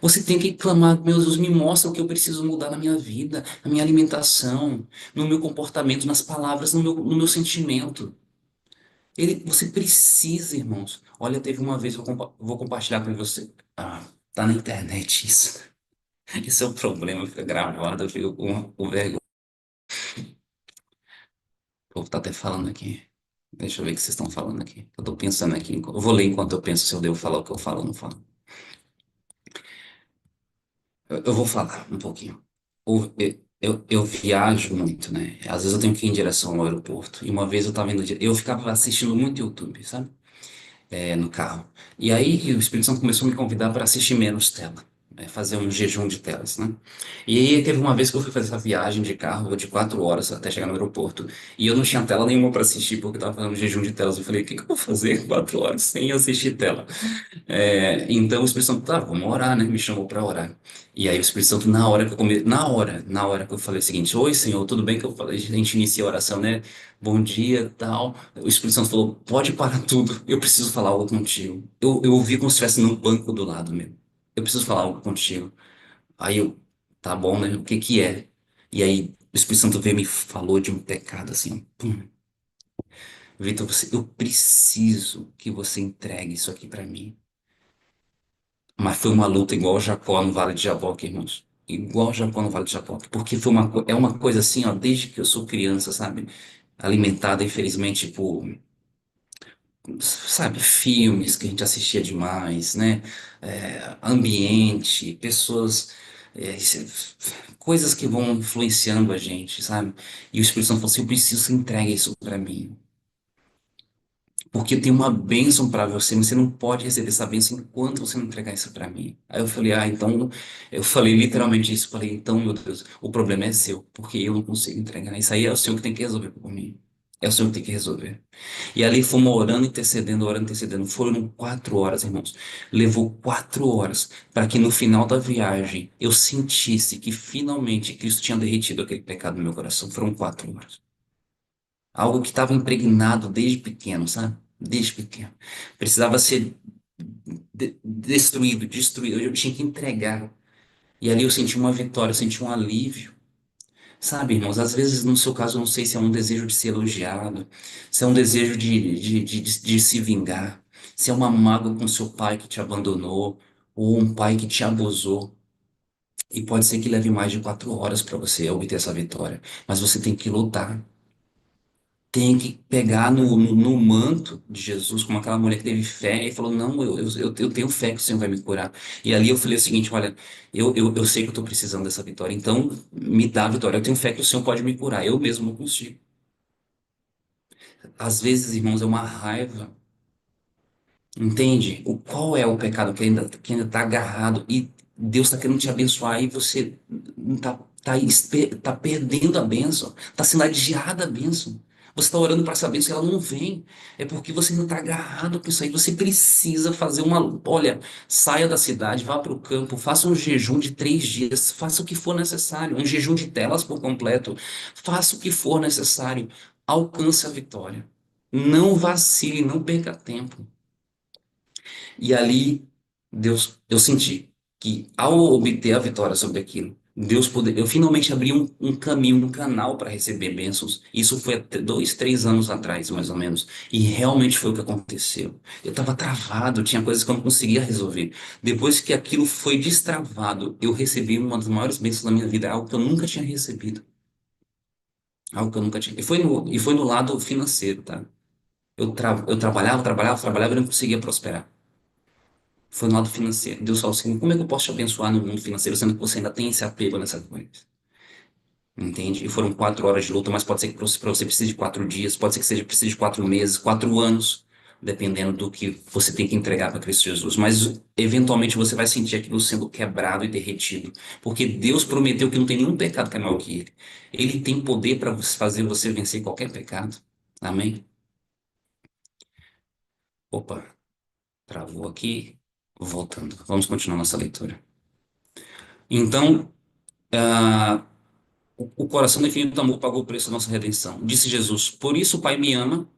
[SPEAKER 2] Você tem que clamar, meu Deus, me mostra o que eu preciso mudar na minha vida, na minha alimentação, no meu comportamento, nas palavras, no meu sentimento. Você precisa, irmãos. Olha, teve uma vez, vou compartilhar com você. Ah, tá na internet isso. Esse é o problema, fica gravado, eu fico com vergonha. O povo tá até falando aqui. Deixa eu ver o que vocês estão falando aqui. Eu tô pensando aqui. Eu vou ler enquanto eu penso se eu devo falar o que eu falo ou não falo. Eu vou falar um pouquinho. Eu viajo muito, né? Às vezes eu tenho que ir em direção ao aeroporto. E uma vez eu tava indo, eu ficava assistindo muito YouTube, sabe? No carro. E aí o Espírito Santo começou a me convidar para assistir menos tela, né, fazer um jejum de telas, né? E aí teve uma vez que eu fui fazer essa viagem de carro de 4 horas até chegar no aeroporto e eu não tinha tela nenhuma para assistir porque eu estava fazendo um jejum de telas. Eu falei, o que que eu vou fazer 4 horas sem assistir tela? Então o Espírito Santo, tá, vamos orar, né? Me chamou para orar. E aí o Espírito Santo, na hora que eu falei o seguinte, oi Senhor, tudo bem que eu falei, a gente inicia a oração, né? Bom dia, tal. O Espírito Santo falou, pode parar tudo, eu preciso falar algo contigo. Eu ouvi como se estivesse no banco do lado meu. Eu preciso falar algo contigo. Aí eu, tá bom, né? O que que é? E aí o Espírito Santo veio e me falou de um pecado assim, ó. Pum. Vitor, eu preciso que você entregue isso aqui para mim. Mas foi uma luta igual Jacó no Vale de Jaboque, irmãos. Igual Jacó no Vale de Jaboque. Porque é uma coisa assim, ó, desde que eu sou criança, sabe? Alimentada, infelizmente, por, sabe, filmes que a gente assistia demais, né? Ambiente, pessoas, coisas que vão influenciando a gente, sabe? E o Espírito Santo falou assim: eu preciso que você entregue isso para mim. Porque eu tenho uma bênção para você, mas você não pode receber essa bênção enquanto você não entregar isso para mim. Aí eu falei, então, eu falei literalmente isso, falei, então, meu Deus, o problema é seu, porque eu não consigo entregar. Isso aí é o Senhor que tem que resolver por mim. É o Senhor que tem que resolver. E ali fomos orando, intercedendo. Foram 4 horas, irmãos. Levou 4 horas para que no final da viagem eu sentisse que finalmente Cristo tinha derretido aquele pecado no meu coração. Foram 4 horas. Algo que estava impregnado desde pequeno, sabe? Desde pequeno. Precisava ser destruído, destruído. Eu tinha que entregar. E ali eu senti uma vitória, eu senti um alívio. Sabe, irmãos, às vezes no seu caso eu não sei se é um desejo de ser elogiado, se é um desejo de se vingar, se é uma mágoa com seu pai que te abandonou, ou um pai que te abusou. E pode ser que leve mais de 4 horas para você obter essa vitória. Mas você tem que lutar. Tem que pegar no manto de Jesus, como aquela mulher que teve fé e falou: Não, eu tenho fé que o Senhor vai me curar. E ali eu falei o seguinte: Olha, eu sei que eu estou precisando dessa vitória, então me dá a vitória. Eu tenho fé que o Senhor pode me curar, eu mesmo não consigo. Às vezes, irmãos, é uma raiva, entende? Qual é o pecado que ainda está agarrado e Deus está querendo te abençoar e você não está Tá perdendo a bênção, tá sendo adiada a bênção. Você está orando para essa bênção e ela não vem. É porque você não está agarrado com isso aí. Você precisa fazer uma. Olha, saia da cidade, vá para o campo, faça um jejum de 3 dias, faça o que for necessário, um jejum de telas por completo, faça o que for necessário, alcance a vitória. Não vacile, não perca tempo. E ali, eu senti que ao obter a vitória sobre aquilo, eu finalmente abri um caminho, um canal para receber bênçãos. Isso foi até 2, 3 anos atrás, mais ou menos. E realmente foi o que aconteceu. Eu estava travado, tinha coisas que eu não conseguia resolver. Depois que aquilo foi destravado, eu recebi uma das maiores bênçãos da minha vida, algo que eu nunca tinha recebido. Algo que eu nunca tinha. E foi no lado financeiro, tá? Eu trabalhava e não conseguia prosperar. Foi no lado financeiro. Deus falou assim: como é que eu posso te abençoar no mundo financeiro, sendo que você ainda tem esse apego nessa coisa? Entende? E foram 4 horas de luta, mas pode ser que para você precise de 4 dias, pode ser que seja precise de 4 meses, 4 anos, dependendo do que você tem que entregar para Cristo Jesus. Mas eventualmente você vai sentir aquilo sendo quebrado e derretido, porque Deus prometeu que não tem nenhum pecado que é maior que Ele. Ele tem poder para fazer você vencer qualquer pecado. Amém? Opa, travou aqui. Voltando. Vamos continuar nossa leitura. Então, ah, o coração do infinito amor pagou o preço da nossa redenção. Disse Jesus: por isso o Pai me ama,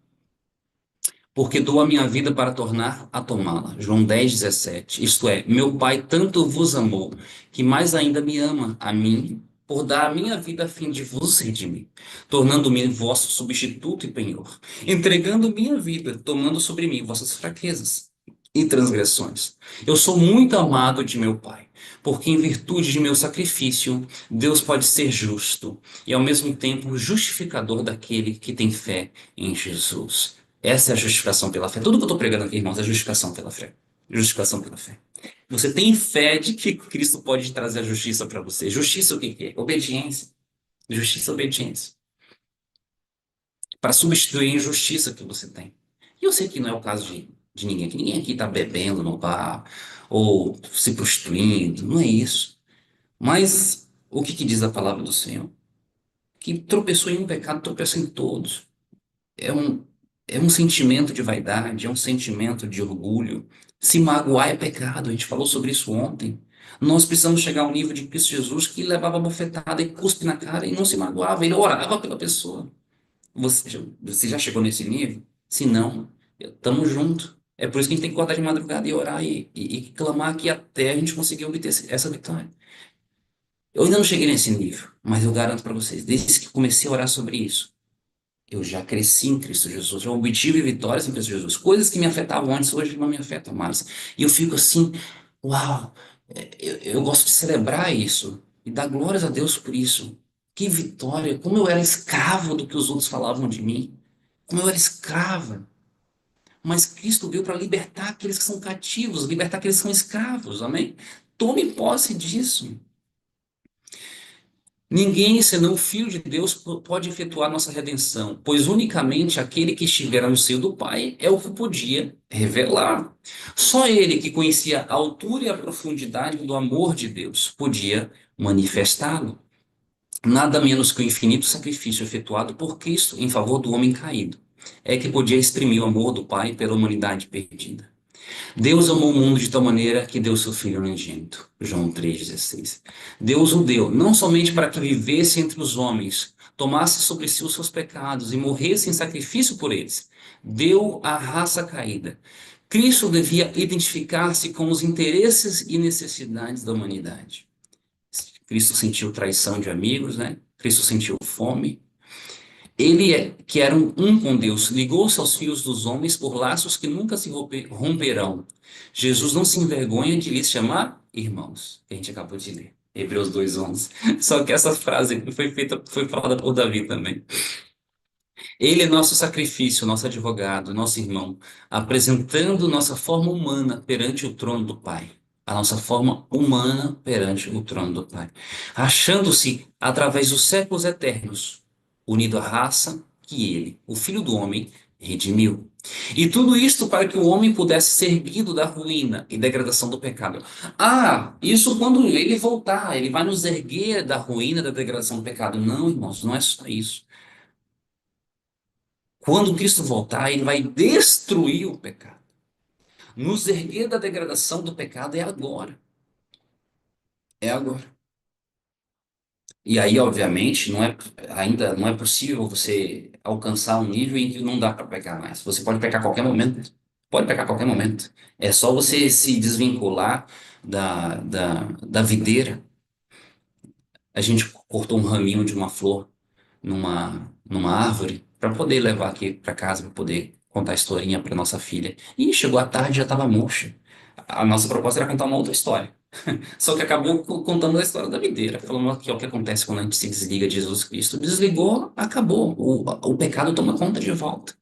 [SPEAKER 2] porque dou a minha vida para tornar a tomá-la. João 10:17. Isto é, meu Pai tanto vos amou, que mais ainda me ama a mim, por dar a minha vida a fim de vos redimir, tornando-me vosso substituto e penhor, entregando minha vida, tomando sobre mim vossas fraquezas e transgressões. Eu sou muito amado de meu Pai, porque em virtude de meu sacrifício, Deus pode ser justo e ao mesmo tempo justificador daquele que tem fé em Jesus. Essa é a justificação pela fé. Tudo que eu estou pregando aqui, irmãos, é justificação pela fé. Justificação pela fé. Você tem fé de que Cristo pode trazer a justiça para você. Justiça o que que é? Obediência. Justiça, obediência. Para substituir a injustiça que você tem. E eu sei que não é o caso de ninguém aqui. Ninguém aqui está bebendo no bar ou se prostituindo. Não é isso. Mas o que diz a palavra do Senhor? Que tropeçou em um pecado, tropeçou em todos. É um, é um sentimento de vaidade, é um sentimento de orgulho. Se magoar é pecado, a gente falou sobre isso ontem. Nós precisamos chegar ao nível de Cristo Jesus que levava bofetada e cuspe na cara e não se magoava, ele orava pela pessoa. Você já chegou nesse nível? Se não, estamos juntos. É por isso que a gente tem que acordar de madrugada e orar e clamar aqui até a gente conseguir obter essa vitória. Eu ainda não cheguei nesse nível, mas eu garanto para vocês, desde que comecei a orar sobre isso, eu já cresci em Cristo Jesus, já obtive vitórias em Cristo Jesus. Coisas que me afetavam antes, hoje não me afetam mais. E eu fico assim, uau, eu gosto de celebrar isso e dar glórias a Deus por isso. Que vitória, como eu era escravo do que os outros falavam de mim, como eu era escrava. Mas Cristo veio para libertar aqueles que são cativos, libertar aqueles que são escravos, amém? Tome posse disso. Ninguém, senão o Filho de Deus, pode efetuar nossa redenção, pois unicamente aquele que estiver no seio do Pai é o que podia revelar. Só ele que conhecia a altura e a profundidade do amor de Deus podia manifestá-lo. Nada menos que o infinito sacrifício efetuado por Cristo em favor do homem caído é que podia exprimir o amor do Pai pela humanidade perdida. Deus amou o mundo de tal maneira que deu seu Filho unigênito. João 3,16. Deus o deu, não somente para que vivesse entre os homens, tomasse sobre si os seus pecados e morresse em sacrifício por eles. Deu à raça caída. Cristo devia identificar-se com os interesses e necessidades da humanidade. Cristo sentiu traição de amigos, né? Cristo sentiu fome, que era um com Deus, ligou-se aos filhos dos homens por laços que nunca se romperão. Jesus não se envergonha de lhes chamar irmãos, que a gente acabou de ler. Hebreus 2:11. Só que essa frase foi falada por Davi também. Ele é nosso sacrifício, nosso advogado, nosso irmão, apresentando nossa forma humana perante o trono do Pai. A nossa forma humana perante o trono do Pai. Achando-se, através dos séculos eternos, unido à raça que ele, o Filho do Homem, redimiu. E tudo isto para que o homem pudesse ser erguido da ruína e degradação do pecado. Ah, isso quando ele voltar, ele vai nos erguer da ruína e da degradação do pecado. Não, irmãos, não é só isso. Quando Cristo voltar, ele vai destruir o pecado. Nos erguer da degradação do pecado é agora. É agora. E aí, obviamente, ainda não é possível você alcançar um nível em que não dá para pecar mais. Você pode pecar a qualquer momento. Pode pecar a qualquer momento. É só você se desvincular da videira. A gente cortou um raminho de uma flor numa árvore para poder levar aqui para casa, para poder contar a historinha para nossa filha. E chegou a tarde, já estava murcha. A nossa proposta era contar uma outra história. Só que acabou contando a história da videira, falando que é o que acontece quando a gente se desliga de Jesus Cristo. Desligou, acabou. O pecado toma conta de volta.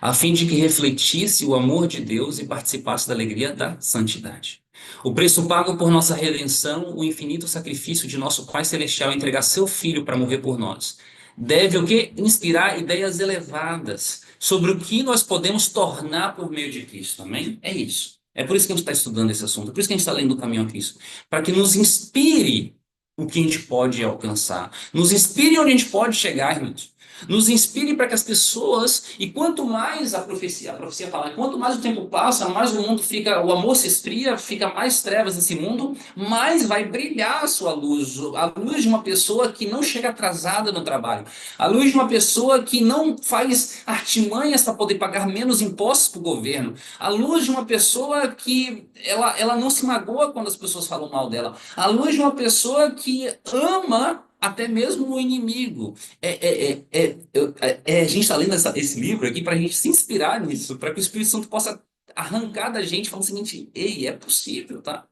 [SPEAKER 2] A fim de que refletisse o amor de Deus e participasse da alegria da santidade. O preço pago por nossa redenção, o infinito sacrifício de nosso Pai Celestial entregar seu Filho para morrer por nós, deve o quê? Inspirar ideias elevadas sobre o que nós podemos tornar por meio de Cristo, amém? É isso. É por isso que a gente está estudando esse assunto, é por isso que a gente está lendo o caminho a Cristo, para que nos inspire o que a gente pode alcançar, nos inspire onde a gente pode chegar, irmãos. Nos inspire para que as pessoas, e quanto mais a profecia fala, quanto mais o tempo passa, mais o mundo fica, o amor se esfria, fica mais trevas nesse mundo, mais vai brilhar a sua luz, a luz de uma pessoa que não chega atrasada no trabalho, a luz de uma pessoa que não faz artimanhas para poder pagar menos impostos para o governo, a luz de uma pessoa que ela não se magoa quando as pessoas falam mal dela, a luz de uma pessoa que ama até mesmo o inimigo. A gente está lendo esse livro aqui para a gente se inspirar nisso, para que o Espírito Santo possa arrancar da gente falando o seguinte: ei, é possível, tá?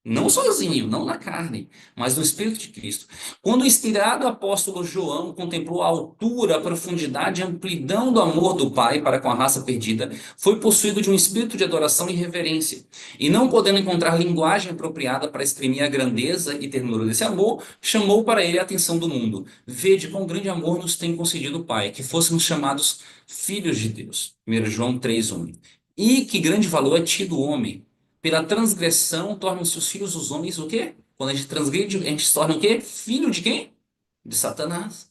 [SPEAKER 2] Não sozinho, não na carne, mas no Espírito de Cristo. Quando o inspirado apóstolo João contemplou a altura, a profundidade e a amplidão do amor do Pai para com a raça perdida, foi possuído de um espírito de adoração e reverência. E não podendo encontrar linguagem apropriada para exprimir a grandeza e ternura desse amor, chamou para ele a atenção do mundo. Vede quão grande amor nos tem concedido o Pai, que fôssemos chamados filhos de Deus. 1 João 3:1. E que grande valor é tido o homem. Pela transgressão, tornam-se os filhos dos homens o quê? Quando a gente transgride, a gente se torna o quê? Filho de quem? De Satanás.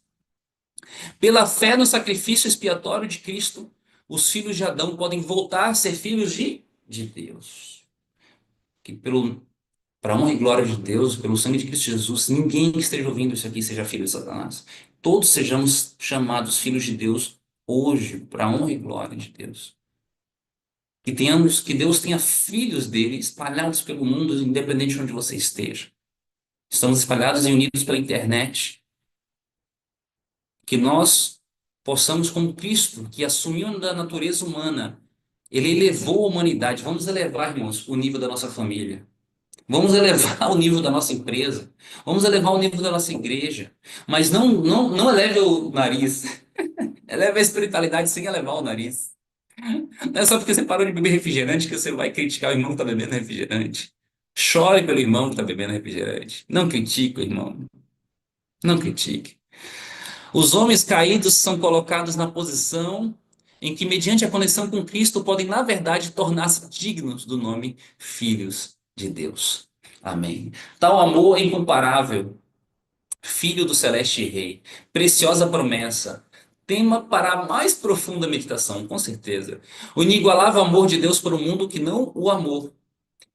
[SPEAKER 2] Pela fé no sacrifício expiatório de Cristo, os filhos de Adão podem voltar a ser filhos de Deus. Que para a honra e glória de Deus, pelo sangue de Cristo Jesus, ninguém que esteja ouvindo isso aqui seja filho de Satanás. Todos sejamos chamados filhos de Deus hoje, para a honra e glória de Deus. Que Deus tenha filhos dele espalhados pelo mundo, independente de onde você esteja. Estamos espalhados e unidos pela internet. Que nós possamos, como Cristo, que assumiu da natureza humana, ele elevou a humanidade. Vamos elevar, irmãos, o nível da nossa família. Vamos elevar o nível da nossa empresa. Vamos elevar o nível da nossa igreja. Mas não eleve o nariz. Eleve a espiritualidade sem elevar o nariz. Não é só porque você parou de beber refrigerante que você vai criticar o irmão que está bebendo refrigerante. Chore pelo irmão que está bebendo refrigerante. Não critique o irmão. Não critique. Os homens caídos são colocados na posição em que, mediante a conexão com Cristo, podem, na verdade, tornar-se dignos do nome filhos de Deus. Amém. Tal amor é incomparável, Filho do Celeste Rei, preciosa promessa, tema para a mais profunda meditação, com certeza. O inigualável amor de Deus para o mundo que não o amor.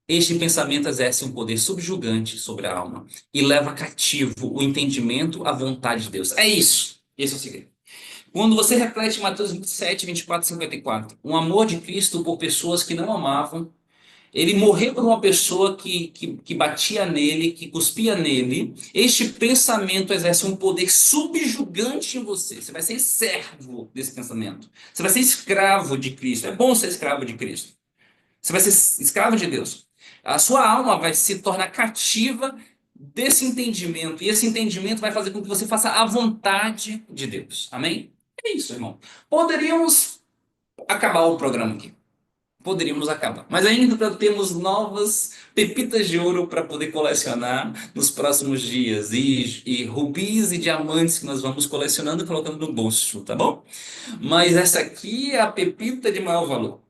[SPEAKER 2] Este pensamento exerce um poder subjugante sobre a alma e leva cativo o entendimento à vontade de Deus. É isso. Esse é o segredo. Quando você reflete em Mateus 27, 24 e 54, um amor de Cristo por pessoas que não amavam, ele morreu por uma pessoa que batia nele, que cuspia nele. Este pensamento exerce um poder subjugante em você. Você vai ser servo desse pensamento. Você vai ser escravo de Cristo. É bom ser escravo de Cristo. Você vai ser escravo de Deus. A sua alma vai se tornar cativa desse entendimento. E esse entendimento vai fazer com que você faça a vontade de Deus. Amém? É isso, irmão. Poderíamos acabar o programa aqui. poderíamos acabar. Mas ainda temos novas pepitas de ouro para poder colecionar nos próximos dias. E rubis e diamantes que nós vamos colecionando e colocando no bolso, tá bom? Mas essa aqui é a pepita de maior valor.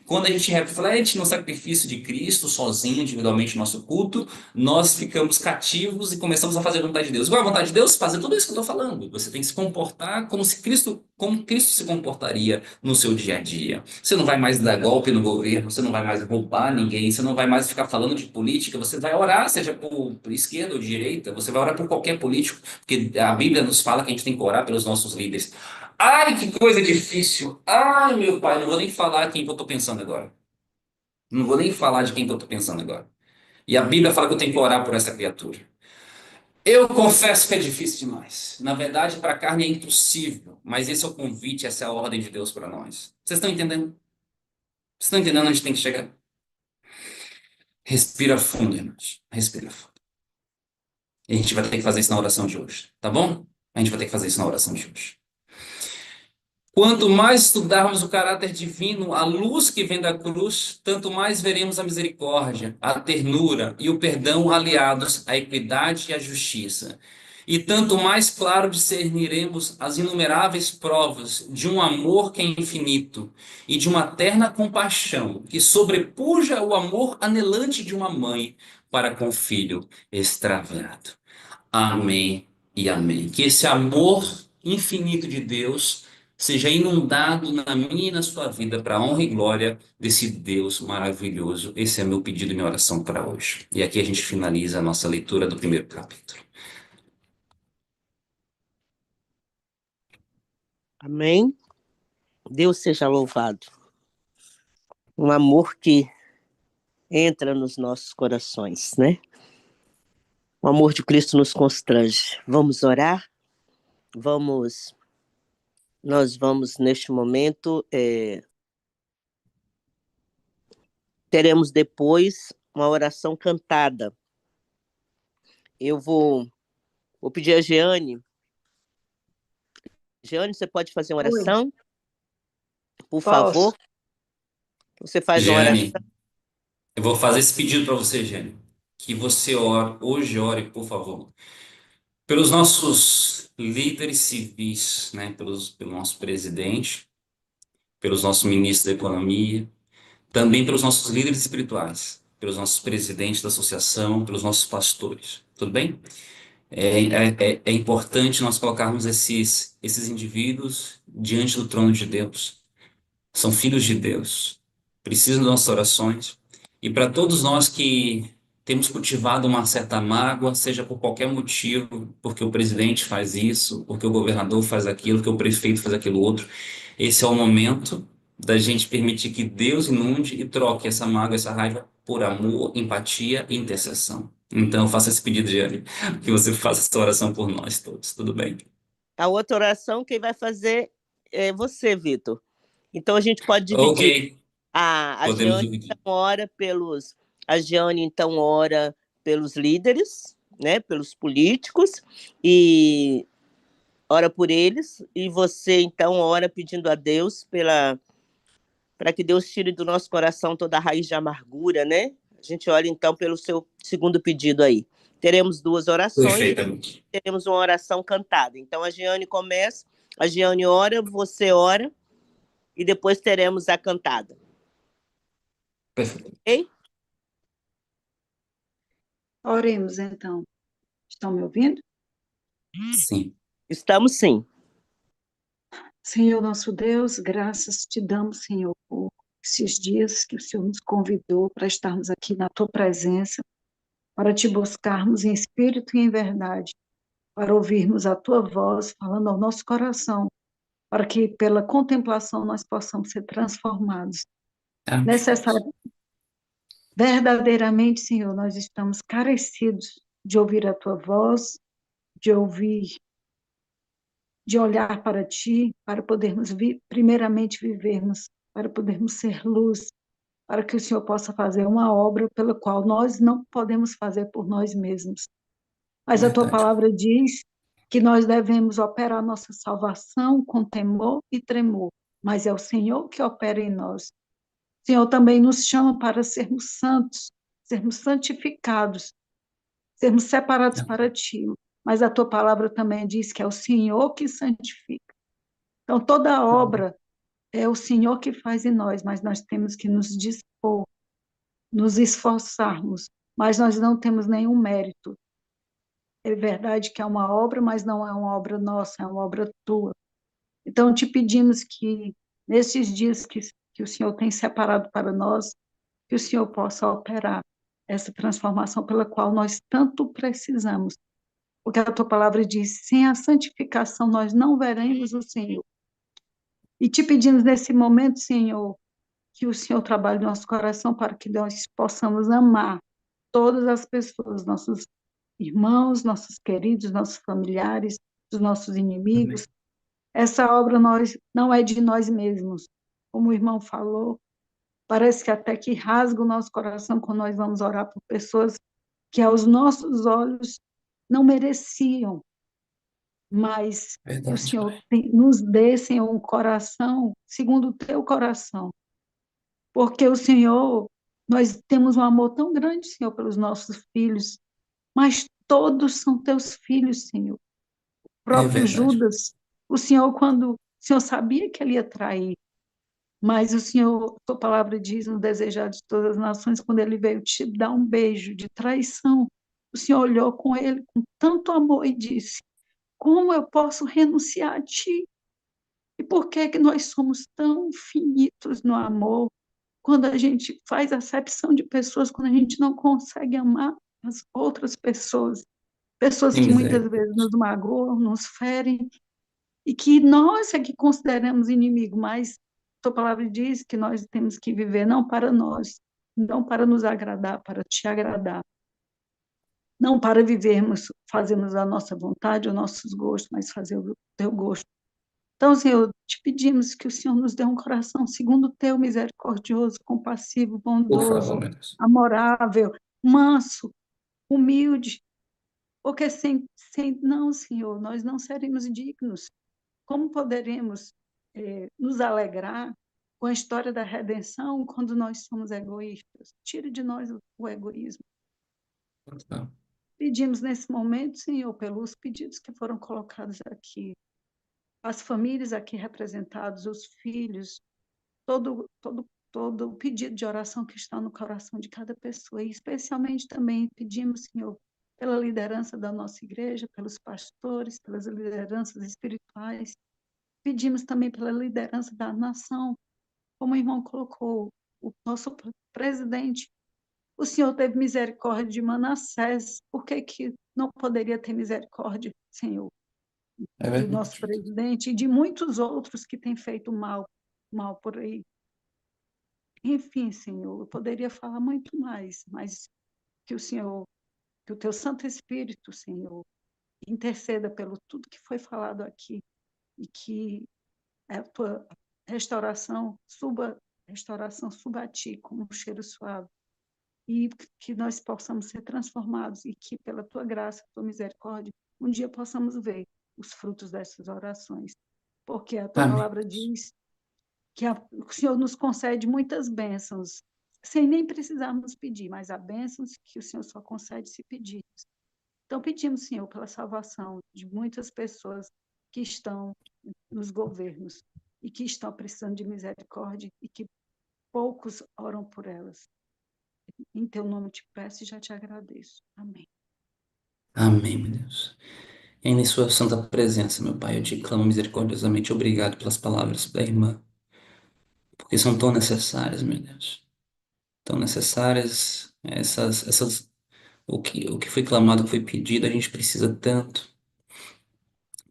[SPEAKER 2] Quando a gente reflete no sacrifício de Cristo, sozinho, individualmente, no nosso culto, nós ficamos cativos e começamos a fazer a vontade de Deus. Qual é a vontade de Deus? Fazer tudo isso que eu estou falando. Você tem que se comportar como Cristo se comportaria no seu dia a dia. Você não vai mais dar golpe no governo, você não vai mais roubar ninguém, você não vai mais ficar falando de política, você vai orar, seja por esquerda ou direita, você vai orar por qualquer político, porque a Bíblia nos fala que a gente tem que orar pelos nossos líderes. Ai, que coisa difícil. Ai, meu pai, não vou nem falar quem que eu estou pensando agora. Não vou nem falar de quem que eu estou pensando agora. E a Bíblia fala que eu tenho que orar por essa criatura. Eu confesso que é difícil demais. Na verdade, para a carne é impossível. Mas esse é o convite, essa é a ordem de Deus para nós. Vocês estão entendendo? Vocês estão entendendo onde tem que chegar? Respira fundo, irmãos. Respira fundo. E a gente vai ter que fazer isso na oração de hoje. Tá bom? A gente vai ter que fazer isso na oração de hoje. Quanto mais estudarmos o caráter divino, a luz que vem da cruz, tanto mais veremos a misericórdia, a ternura e o perdão aliados à equidade e à justiça. E tanto mais claro discerniremos as inumeráveis provas de um amor que é infinito e de uma terna compaixão que sobrepuja o amor anelante de uma mãe para com o filho extraviado. Amém e amém. Que esse amor infinito de Deus seja inundado na minha e na sua vida para a honra e glória desse Deus maravilhoso. Esse é meu pedido e minha oração para hoje. E aqui a gente finaliza a nossa leitura do primeiro capítulo.
[SPEAKER 1] Amém. Deus seja louvado. Um amor que entra nos nossos corações, né? O amor de Cristo nos constrange. Vamos orar? Vamos, nós vamos neste momento, teremos depois uma oração cantada. Eu vou pedir a Jeane. Jeane, você pode fazer uma
[SPEAKER 3] Oi,
[SPEAKER 1] oração, por
[SPEAKER 3] posso?
[SPEAKER 1] favor? Você faz uma oração.
[SPEAKER 2] Jeane, eu vou fazer esse pedido para você, Jeane. Que você hoje ore, por favor, pelos nossos líderes civis, né? Pelo nosso presidente, pelos nossos ministros da economia, também pelos nossos líderes espirituais, pelos nossos presidentes da associação, pelos nossos pastores. Tudo bem? É importante nós colocarmos esses indivíduos diante do trono de Deus. São filhos de Deus, precisam das nossas orações. E para todos nós que temos cultivado uma certa mágoa, seja por qualquer motivo, porque o presidente faz isso, porque o governador faz aquilo, porque o prefeito faz aquilo outro, esse é o momento da gente permitir que Deus inunde e troque essa mágoa, essa raiva por amor, empatia e intercessão. Então, eu faço esse pedido, Diane, que você faça essa oração por nós todos, tudo bem?
[SPEAKER 1] A outra oração, quem vai fazer é você, Vitor. Então, a gente pode
[SPEAKER 2] Ok,
[SPEAKER 1] dividir. A
[SPEAKER 2] podemos
[SPEAKER 1] Jeane,
[SPEAKER 2] dividir.
[SPEAKER 1] então, ora pelos... A Jeane, então, ora pelos líderes, né, pelos políticos, e ora por eles, e você, então, ora pedindo a Deus para que Deus tire do nosso coração toda a raiz de amargura, né? A gente ora, então, pelo seu segundo pedido aí. Teremos duas orações,
[SPEAKER 2] Perfeitamente.
[SPEAKER 1] teremos uma oração cantada. Então, a Jeane começa, a Jeane ora, você ora, e depois teremos a cantada.
[SPEAKER 2] Perfeito.
[SPEAKER 1] Ok?
[SPEAKER 3] Oremos então. Estão me ouvindo?
[SPEAKER 2] Sim.
[SPEAKER 1] Estamos sim.
[SPEAKER 3] Senhor nosso Deus, graças te damos, Senhor, por esses dias que o Senhor nos convidou para estarmos aqui na tua presença, para te buscarmos em espírito e em verdade, para ouvirmos a tua voz falando ao nosso coração, para que pela contemplação nós possamos ser transformados.
[SPEAKER 2] Amém.
[SPEAKER 3] Necessário, verdadeiramente, Senhor, nós estamos carecidos de ouvir a tua voz, de ouvir, de olhar para ti, para podermos primeiramente vivermos, para podermos ser luz, para que o Senhor possa fazer uma obra pela qual nós não podemos fazer por nós mesmos. Mas a tua
[SPEAKER 2] Verdade.
[SPEAKER 3] palavra diz que nós devemos operar nossa salvação com temor e tremor, mas é o Senhor que opera em nós. O Senhor também nos chama para sermos santos, sermos santificados, sermos separados para Ti. Mas a Tua palavra também diz que é o Senhor que santifica. Então, toda obra é o Senhor que faz em nós, mas nós temos que nos dispor, nos esforçarmos, mas nós não temos nenhum mérito. É verdade que é uma obra, mas não é uma obra nossa, é uma obra tua. Então, te pedimos que, nesses dias que o Senhor tem separado para nós, que o Senhor possa operar essa transformação pela qual nós tanto precisamos. Porque a tua palavra diz: sem a santificação nós não veremos o Senhor. E te pedimos nesse momento, Senhor, que o Senhor trabalhe no nosso coração para que nós possamos amar todas as pessoas, nossos irmãos, nossos queridos, nossos familiares, os nossos inimigos.
[SPEAKER 2] Amém.
[SPEAKER 3] Essa obra não é de nós mesmos. Como o irmão falou, parece que até que rasga o nosso coração quando nós vamos orar por pessoas que aos nossos olhos não mereciam, mas que o
[SPEAKER 2] Verdade,
[SPEAKER 3] Senhor
[SPEAKER 2] Pai.
[SPEAKER 3] nos dê, Senhor, um coração segundo o teu coração, porque o Senhor, nós temos um amor tão grande, Senhor, pelos nossos filhos, mas todos são teus filhos, Senhor. O
[SPEAKER 2] É
[SPEAKER 3] próprio
[SPEAKER 2] verdade.
[SPEAKER 3] Judas, o Senhor, quando o Senhor sabia que ele ia trair, mas o Senhor, a tua palavra diz no desejar de todas as nações, quando ele veio te dar um beijo de traição, o Senhor olhou com ele com tanto amor e disse: como eu posso renunciar a ti? E por que que nós somos tão finitos no amor quando a gente faz acepção de pessoas, quando a gente não consegue amar as outras pessoas, pessoas
[SPEAKER 2] Tem
[SPEAKER 3] que muitas
[SPEAKER 2] miséria.
[SPEAKER 3] vezes nos magoam, nos ferem, e que nós é que consideramos inimigo, mas a tua palavra diz que nós temos que viver não para nós, não para nos agradar, para te agradar, não para vivermos, fazermos a nossa vontade, os nossos gostos, mas fazer o teu gosto. Então, Senhor, te pedimos que o Senhor nos dê um coração segundo o teu, misericordioso, compassivo,
[SPEAKER 2] Por favor,
[SPEAKER 3] bondoso,
[SPEAKER 2] meu Deus.
[SPEAKER 3] amorável, manso, humilde, porque não, Senhor, nós não seremos dignos. Como poderemos nos alegrar com a história da redenção quando nós somos egoístas? Tire de nós o egoísmo.
[SPEAKER 2] Não.
[SPEAKER 3] Pedimos nesse momento, Senhor, pelos pedidos que foram colocados aqui, as famílias aqui representadas, os filhos, todo o pedido de oração que está no coração de cada pessoa, e especialmente também pedimos, Senhor, pela liderança da nossa igreja, pelos pastores, pelas lideranças espirituais, pedimos também pela liderança da nação, como o irmão colocou, o nosso presidente. O Senhor teve misericórdia de Manassés, por que que não poderia ter misericórdia, Senhor,
[SPEAKER 2] É
[SPEAKER 3] do nosso
[SPEAKER 2] verdade.
[SPEAKER 3] presidente e de muitos outros que têm feito mal por aí? Enfim, Senhor, eu poderia falar muito mais, mas que o Senhor, que o teu Santo Espírito, Senhor, interceda pelo tudo que foi falado aqui e que a tua restauração suba a ti como um cheiro suave e que nós possamos ser transformados e que pela tua graça, tua misericórdia, um dia possamos ver os frutos dessas orações, porque a tua
[SPEAKER 2] Amém.
[SPEAKER 3] palavra diz que o Senhor nos concede muitas bênçãos, sem nem precisarmos pedir, mas há bênçãos que o Senhor só concede se pedirmos. Então, pedimos, Senhor, pela salvação de muitas pessoas que estão nos governos e que estão precisando de misericórdia e que poucos oram por elas. Em teu nome te peço e já te agradeço. Amém.
[SPEAKER 2] Amém, meu Deus. Em sua santa presença, meu Pai, eu te clamo misericordiosamente obrigado pelas palavras da irmã, porque são tão necessárias, meu Deus. Tão necessárias o que foi clamado, o que foi pedido, a gente precisa tanto.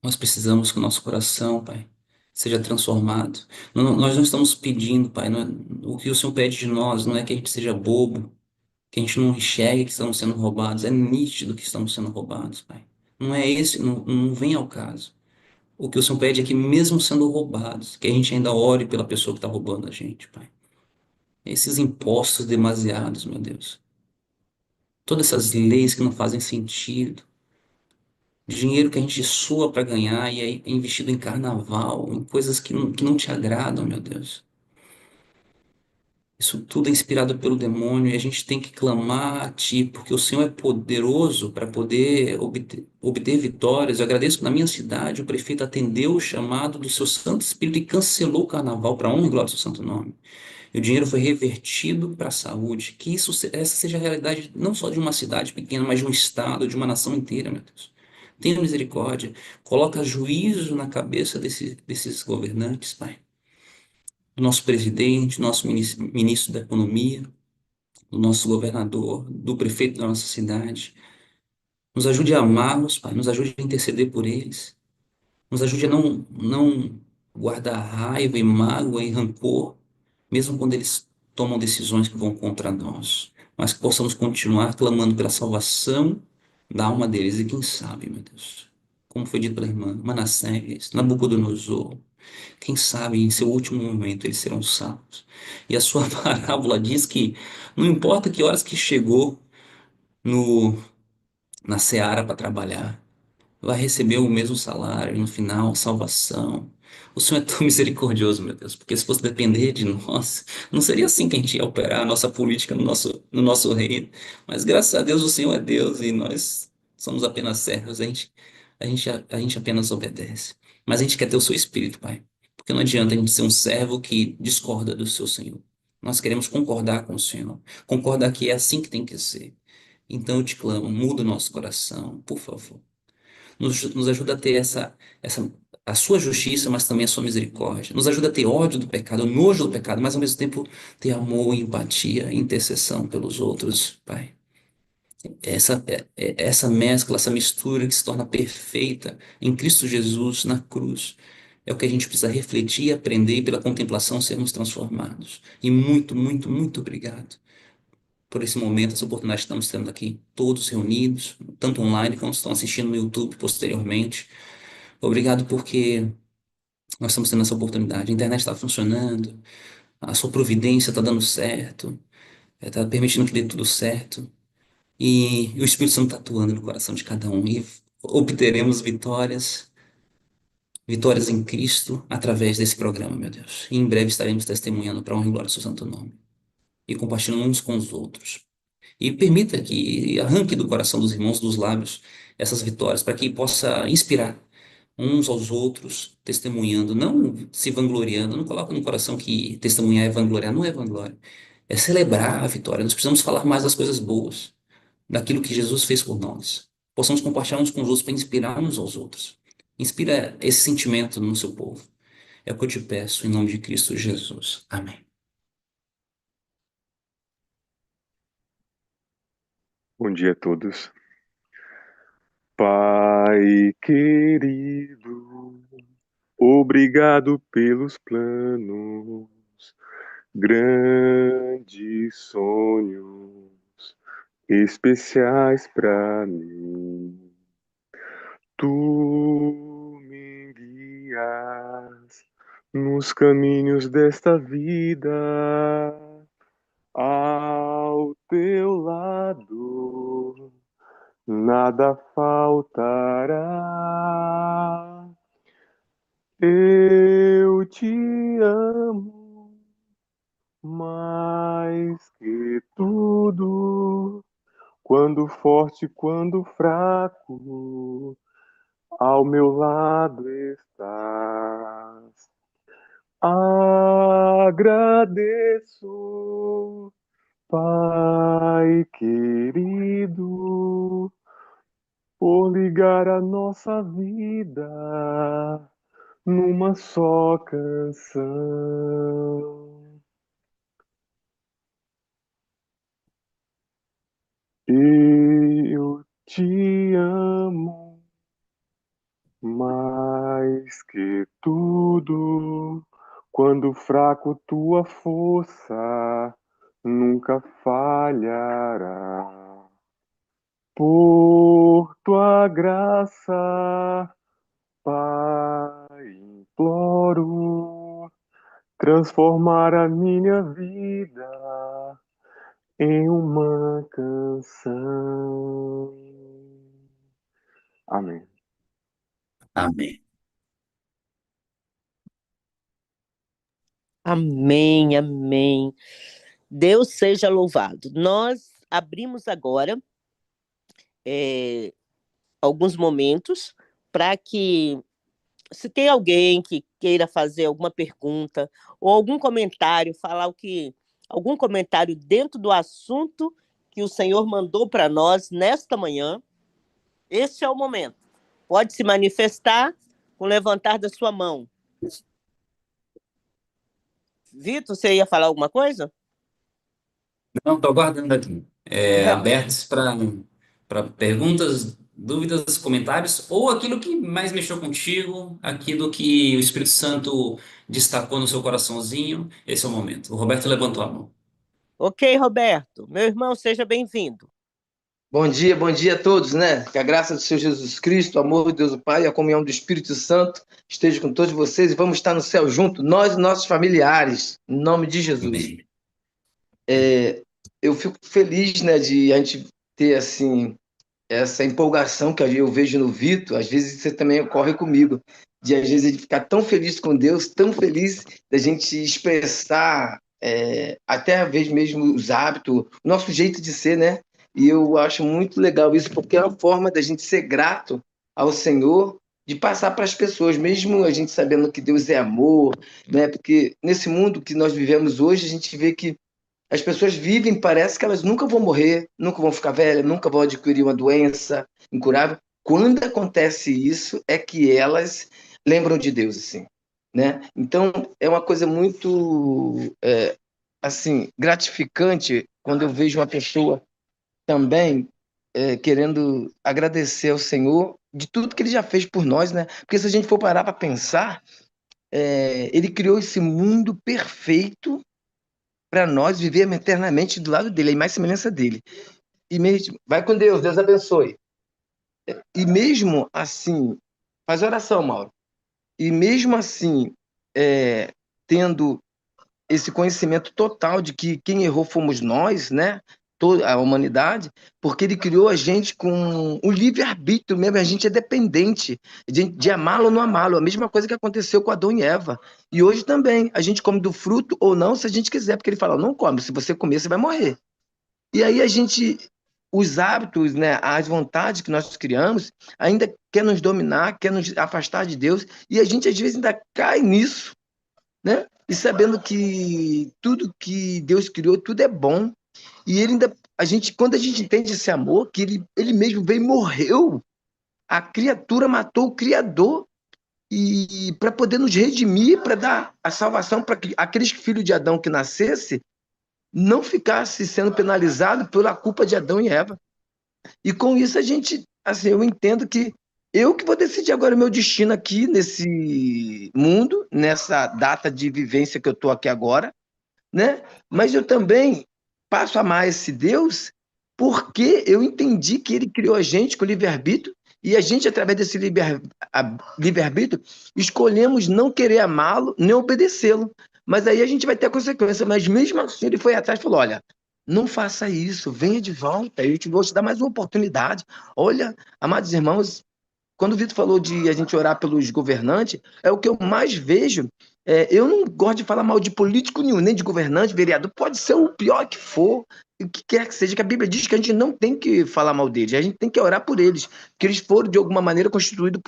[SPEAKER 2] Nós precisamos que o nosso coração, Pai, seja transformado. Nós não estamos pedindo, Pai, o que o Senhor pede de nós não é que a gente seja bobo, que a gente não enxergue que estamos sendo roubados. É nítido que estamos sendo roubados, Pai. Não é esse, não vem ao caso. O que o Senhor pede é que, mesmo sendo roubados, que a gente ainda ore pela pessoa que está roubando a gente, Pai. Esses impostos demasiados, meu Deus. Todas essas leis que não fazem sentido. Dinheiro que a gente sua para ganhar e é investido em carnaval, em coisas que não te agradam, meu Deus. Isso tudo é inspirado pelo demônio e a gente tem que clamar a Ti, porque o Senhor é poderoso para poder obter vitórias. Eu agradeço que na minha cidade o prefeito atendeu o chamado do Seu Santo Espírito e cancelou o carnaval para a honra e glória do Seu Santo Nome. E o dinheiro foi revertido para a saúde. Que essa seja a realidade não só de uma cidade pequena, mas de um estado, de uma nação inteira, meu Deus. Tenha misericórdia. Coloca juízo na cabeça desses governantes, Pai. Do nosso presidente, do nosso ministro da Economia, do nosso governador, do prefeito da nossa cidade. Nos ajude a amá-los, Pai. Nos ajude a interceder por eles. Nos ajude a não guardar raiva e mágoa e rancor, mesmo quando eles tomam decisões que vão contra nós. Mas que possamos continuar clamando pela salvação da alma deles. E quem sabe, meu Deus, como foi dito pela irmã, Manassés, Nabucodonosor, quem sabe em seu último momento eles serão salvos. E a sua parábola diz que não importa que horas que chegou no, na seara para trabalhar, vai receber o mesmo salário e no final, salvação. O Senhor é tão misericordioso, meu Deus, porque se fosse depender de nós, não seria assim que a gente ia operar a nossa política no nosso reino. Mas graças a Deus o Senhor é Deus e nós somos apenas servos, a gente apenas obedece. Mas a gente quer ter o seu espírito, Pai, porque não adianta a gente ser um servo que discorda do seu Senhor. Nós queremos concordar com o Senhor, concordar que é assim que tem que ser. Então eu te clamo, muda o nosso coração, por favor. Nos ajuda a ter a sua justiça, mas também a sua misericórdia. Nos ajuda a ter ódio do pecado, nojo do pecado, mas ao mesmo tempo ter amor, empatia, intercessão pelos outros, Pai. Essa mescla, essa mistura que se torna perfeita em Cristo Jesus na cruz. É o que a gente precisa refletir e aprender e pela contemplação sermos transformados. E muito, muito, muito obrigado por esse momento, essa oportunidade que estamos tendo aqui, todos reunidos, tanto online quanto estão assistindo no YouTube posteriormente. Obrigado porque nós estamos tendo essa oportunidade. A internet está funcionando, a sua providência está dando certo, está permitindo que dê tudo certo. E o Espírito Santo está atuando no coração de cada um. E obteremos vitórias, vitórias em Cristo através desse programa, meu Deus. E em breve estaremos testemunhando para a honra e glória do seu santo nome. E compartilhando uns com os outros. E permita que arranque do coração dos irmãos, dos lábios, essas vitórias, para que possa inspirar uns aos outros, testemunhando, não se vangloriando. Não coloca no coração que testemunhar é vangloriar, não é vanglória. É celebrar a vitória. Nós precisamos falar mais das coisas boas, daquilo que Jesus fez por nós. Possamos compartilhar uns com os outros para inspirar uns aos outros. Inspira esse sentimento no seu povo. É o que eu te peço em nome de Cristo Jesus. Amém.
[SPEAKER 4] Bom dia a todos. Pai querido, obrigado pelos planos, grandes sonhos, especiais para mim. Tu me guias nos caminhos desta vida, ao teu lado nada faltará. Eu te amo mais que tudo, quando forte, quando fraco, ao meu lado estás. Agradeço, Pai querido, por ligar a nossa vida numa só canção. Eu te amo mais que tudo, quando fraco tua força nunca falhará. Por tua graça, Pai, imploro transformar a minha vida em uma canção. Amém.
[SPEAKER 2] Amém.
[SPEAKER 1] Amém, amém. Deus seja louvado. Nós abrimos agora alguns momentos para que, se tem alguém que queira fazer alguma pergunta ou algum comentário, falar algum comentário dentro do assunto que o Senhor mandou para nós nesta manhã, este é o momento. Pode se manifestar com o levantar da sua mão. Vitor, você ia falar alguma coisa?
[SPEAKER 2] Não, estou aguardando aqui. Abertos para perguntas, dúvidas, comentários, ou aquilo que mais mexeu contigo, aquilo que o Espírito Santo destacou no seu coraçãozinho. Esse é o momento. O Roberto levantou a mão.
[SPEAKER 1] Ok, Roberto. Meu irmão, seja bem-vindo.
[SPEAKER 5] Bom dia a todos, né? Que a graça do Senhor Jesus Cristo, o amor de Deus o Pai e a comunhão do Espírito Santo esteja com todos vocês e vamos estar no céu junto, nós e nossos familiares, em nome de Jesus.
[SPEAKER 2] Amém.
[SPEAKER 5] Eu fico feliz, né, de a gente ter, assim, essa empolgação que eu vejo no Vitor, às vezes isso também ocorre comigo, de às vezes ele ficar tão feliz com Deus, tão feliz da gente expressar até às vezes mesmo os hábitos, o nosso jeito de ser, né? E eu acho muito legal isso, porque é uma forma da gente ser grato ao Senhor, de passar para as pessoas, mesmo a gente sabendo que Deus é amor, né? Porque nesse mundo que nós vivemos hoje, a gente vê que as pessoas vivem, parece que elas nunca vão morrer, nunca vão ficar velhas, nunca vão adquirir uma doença incurável. Quando acontece isso, é que elas lembram de Deus, assim, né? Então, é uma coisa muito, assim, gratificante quando eu vejo uma pessoa também querendo agradecer ao Senhor de tudo que Ele já fez por nós, né? Porque se a gente for parar para pensar, Ele criou esse mundo perfeito para nós viver eternamente do lado dele, a imagem e semelhança dele. E mesmo, vai com Deus, Deus abençoe. E mesmo assim, faz oração, Mauro. E mesmo assim, tendo esse conhecimento total de que quem errou fomos nós, né? Toda a humanidade, porque ele criou a gente com o livre-arbítrio mesmo, a gente é dependente de amá-lo ou não amá-lo, a mesma coisa que aconteceu com Adão e Eva. E hoje também, a gente come do fruto ou não, se a gente quiser, porque ele fala, não come, se você comer, você vai morrer. E aí os hábitos, né, as vontades que nós criamos, ainda quer nos dominar, quer nos afastar de Deus, e a gente às vezes ainda cai nisso, né? E sabendo que tudo que Deus criou, tudo é bom. E ele ainda, quando a gente entende esse amor, que ele mesmo veio e morreu, a criatura matou o Criador e para poder nos redimir, para dar a salvação para aqueles filhos de Adão que nascesse, não ficasse sendo penalizado pela culpa de Adão e Eva. E com isso a gente, assim, eu entendo que eu que vou decidir agora o meu destino aqui nesse mundo, nessa data de vivência que eu estou aqui agora, né? Mas eu também passo a amar esse Deus porque eu entendi que ele criou a gente com livre-arbítrio e a gente, através desse livre-arbítrio, escolhemos não querer amá-lo, nem obedecê-lo. Mas aí a gente vai ter a consequência. Mas mesmo assim ele foi atrás e falou, olha, não faça isso, venha de volta, eu vou te dar mais uma oportunidade. Olha, amados irmãos, quando o Vitor falou de a gente orar pelos governantes, é o que eu mais vejo. Eu não gosto de falar mal de político nenhum, nem de governante, vereador, pode ser o pior que for, o que quer que seja, que a Bíblia diz que a gente não tem que falar mal deles, a gente tem que orar por eles, que eles foram de alguma maneira constituídos,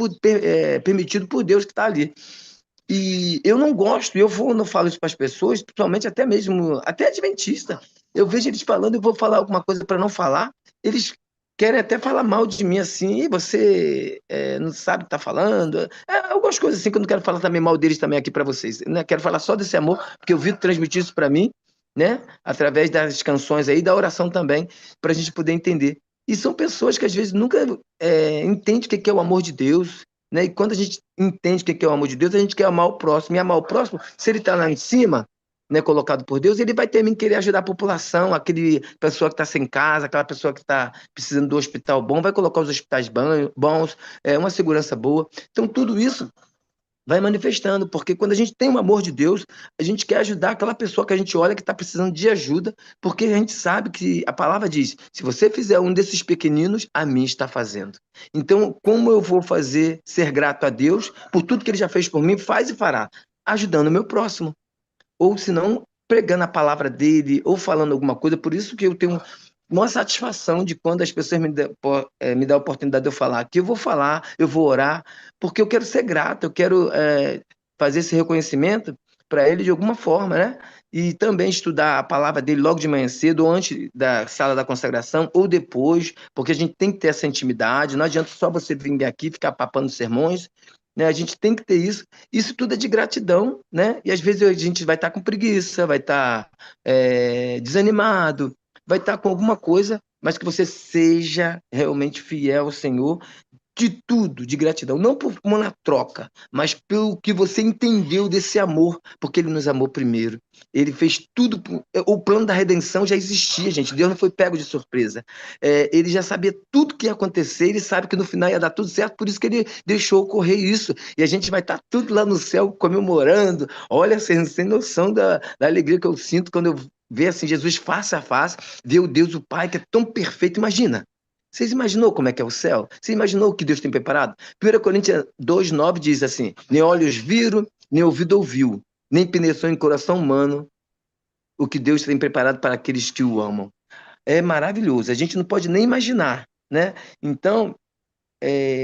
[SPEAKER 5] permitido por Deus que está ali. E eu não gosto, não falo isso para as pessoas, principalmente até mesmo, até adventista. Eu vejo eles falando, eu vou falar alguma coisa para não falar, eles querem até falar mal de mim assim, e você não sabe o que está falando. Algumas coisas assim que eu não quero falar também mal deles também aqui para vocês. Né? Quero falar só desse amor, porque eu vi transmitir isso para mim, né? Através das canções aí, da oração também, para a gente poder entender. E são pessoas que às vezes nunca entendem o que é o amor de Deus, né? E quando a gente entende o que é o amor de Deus, a gente quer amar o próximo. E amar o próximo, se ele está lá em cima, né, colocado por Deus, ele vai também querer ajudar a população, aquele pessoa que está sem casa, aquela pessoa que está precisando do hospital bom, vai colocar os hospitais bons, uma segurança boa. Então, tudo isso vai manifestando, porque quando a gente tem o amor de Deus, a gente quer ajudar aquela pessoa que a gente olha que está precisando de ajuda, porque a gente sabe que a palavra diz, se você fizer um desses pequeninos, a mim está fazendo. Então, como eu vou ser grato a Deus por tudo que ele já fez por mim, faz e fará, ajudando o meu próximo. Ou senão, pregando a palavra dele ou falando alguma coisa. Por isso que eu tenho uma satisfação de quando as pessoas me dão a oportunidade de eu falar aqui. Eu vou falar, eu vou orar, porque eu quero ser grato, eu quero fazer esse reconhecimento para ele de alguma forma, né? E também estudar a palavra dele logo de manhã cedo, ou antes da sala da consagração, ou depois, porque a gente tem que ter essa intimidade. Não adianta só você vir aqui e ficar papando sermões, né? A gente tem que ter isso. Isso tudo é de gratidão, né? E às vezes a gente vai estar com preguiça, vai estar desanimado, vai estar com alguma coisa, mas que você seja realmente fiel ao Senhor de tudo, de gratidão, não por uma troca, mas pelo que você entendeu desse amor, porque ele nos amou primeiro. Ele fez tudo, o plano da redenção já existia, gente. Deus não foi pego de surpresa. Ele já sabia tudo que ia acontecer, ele sabe que no final ia dar tudo certo, por isso que ele deixou ocorrer isso. E a gente vai estar tudo lá no céu comemorando. Olha, sem noção da alegria que eu sinto quando eu ver assim Jesus face a face, ver o Deus, o Pai, que é tão perfeito. Imagina. Vocês imaginou como é que é o céu? Você imaginou o que Deus tem preparado? 1 Coríntios 2,9 diz assim: nem olhos viram, nem ouvido ouviu, nem penetrou em coração humano o que Deus tem preparado para aqueles que o amam. É maravilhoso, a gente não pode nem imaginar, né? Então,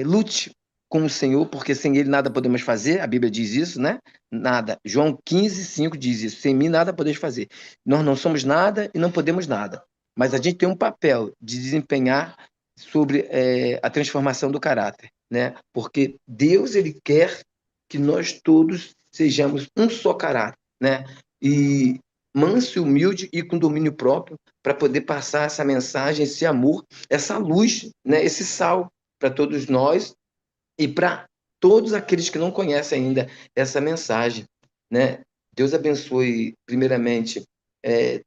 [SPEAKER 5] lute com o Senhor, porque sem Ele nada podemos fazer, a Bíblia diz isso, né? Nada. João 15,5 diz isso: sem mim nada podemos fazer. Nós não somos nada e não podemos nada, mas a gente tem um papel de desempenhar sobre a transformação do caráter, né? Porque Deus, ele quer que nós todos sejamos um só caráter, né? E manso e humilde e com domínio próprio para poder passar essa mensagem, esse amor, essa luz, né? Esse sal para todos nós e para todos aqueles que não conhecem ainda essa mensagem, né? Deus abençoe primeiramente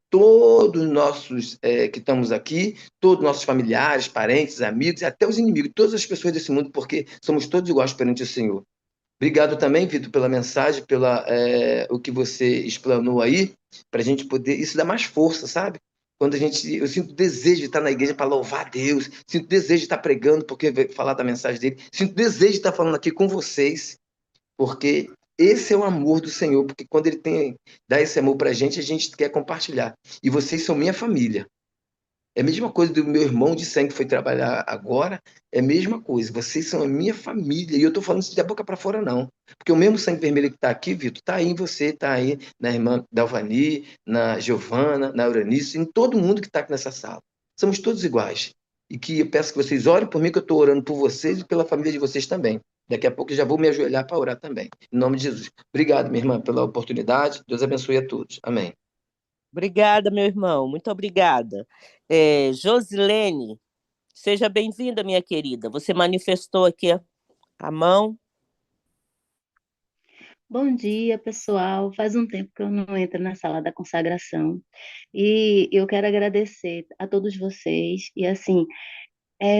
[SPEAKER 5] todos nossos que estamos aqui, todos nossos familiares, parentes, amigos, até os inimigos, todas as pessoas desse mundo, porque somos todos iguais perante o Senhor. Obrigado também, Vitor, pela mensagem, pela o que você explanou aí, para a gente poder. Isso dá mais força, sabe? Quando eu sinto desejo de estar na igreja para louvar a Deus, sinto desejo de estar pregando, porque falar da mensagem dele, sinto desejo de estar falando aqui com vocês, porque esse é o amor do Senhor, porque quando ele dá esse amor para a gente quer compartilhar. E vocês são minha família. É a mesma coisa do meu irmão de sangue que foi trabalhar agora, é a mesma coisa. Vocês são a minha família. E eu estou falando isso de boca para fora, não. Porque o mesmo sangue vermelho que está aqui, Vitor, está aí em você, está aí na irmã Dalvani, na Giovana, na Eurice, em todo mundo que está aqui nessa sala. Somos todos iguais. E que eu peço que vocês orem por mim, que eu estou orando por vocês e pela família de vocês também. Daqui a pouco eu já vou me ajoelhar para orar também. Em nome de Jesus. Obrigado, minha irmã, pela oportunidade. Deus abençoe a todos. Amém.
[SPEAKER 1] Obrigada, meu irmão, muito obrigada. Josilene, seja bem-vinda, minha querida. Você manifestou aqui a mão.
[SPEAKER 6] Bom dia, pessoal. Faz um tempo que eu não entro na sala da consagração e eu quero agradecer a todos vocês. E assim,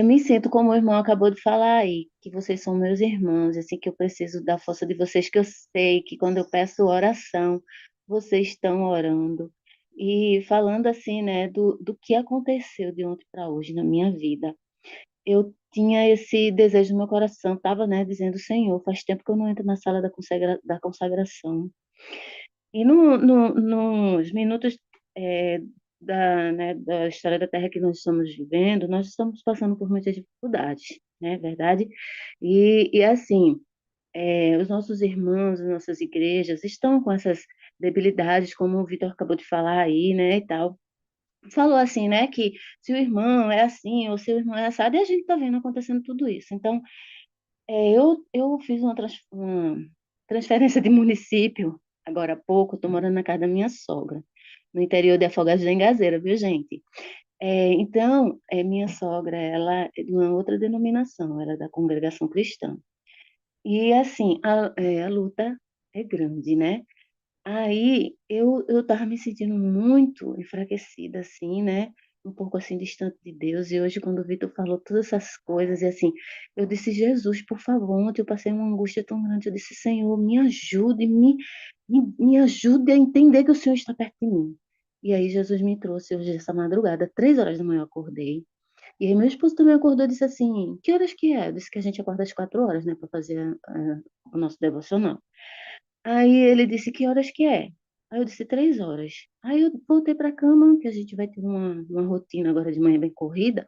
[SPEAKER 6] me sinto como o irmão acabou de falar aí, que vocês são meus irmãos, assim, que eu preciso da força de vocês, que eu sei que quando eu peço oração, vocês estão orando. E falando assim, né, do que aconteceu de ontem para hoje na minha vida, eu tinha esse desejo no meu coração, estava, né, dizendo, Senhor, faz tempo que eu não entro na sala da consagração. E nos minutos da história da Terra que nós estamos vivendo, nós estamos passando por muitas dificuldades, né, verdade? E assim, os nossos irmãos, as nossas igrejas estão com essas debilidades, como o Vitor acabou de falar aí, né, e tal. Falou assim, né, que se o irmão é assim, ou se o irmão é assado, e a gente está vendo acontecendo tudo isso. Então, eu fiz uma transferência de município agora há pouco, estou morando na casa da minha sogra, no interior de Afogados da Engazeira, viu, gente? Então, minha sogra, ela é de uma outra denominação, ela é da congregação cristã. E, assim, a luta é grande, né? Aí eu tava me sentindo muito enfraquecida, assim, né? Um pouco assim distante de Deus. E hoje, quando o Vitor falou todas essas coisas, e assim, eu disse, Jesus, por favor, ontem eu passei uma angústia tão grande. Eu disse, Senhor, me ajude, me ajude a entender que o Senhor está perto de mim. E aí Jesus me trouxe hoje essa madrugada, 3 horas da manhã eu acordei. E aí meu esposo também acordou e disse assim, que horas que é? Eu disse que a gente acorda às 4 horas, né, para fazer o nosso devocional. Aí ele disse, que horas que é? Aí eu disse 3 horas. Aí eu voltei para a cama, que a gente vai ter uma rotina agora de manhã bem corrida.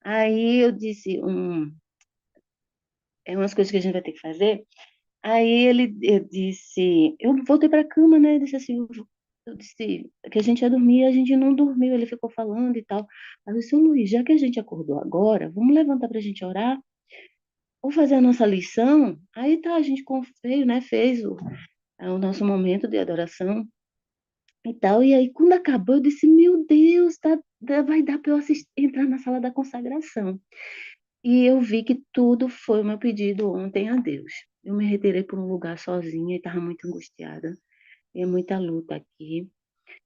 [SPEAKER 6] Aí eu disse, é umas coisas que a gente vai ter que fazer. Aí eu disse, eu voltei para a cama, né? Eu disse assim, eu disse que a gente ia dormir, a gente não dormiu, ele ficou falando e tal. Aí eu disse, "Ô, Luiz, já que a gente acordou agora, vamos levantar para a gente orar, ou fazer a nossa lição." Aí tá, a gente veio, né? Fez o nosso momento de adoração e tal. E aí, quando acabou, eu disse, meu Deus, vai dar para eu entrar na sala da consagração. E eu vi que tudo foi o meu pedido ontem a Deus. Eu me retirei para um lugar sozinha e estava muito angustiada. E é muita luta aqui.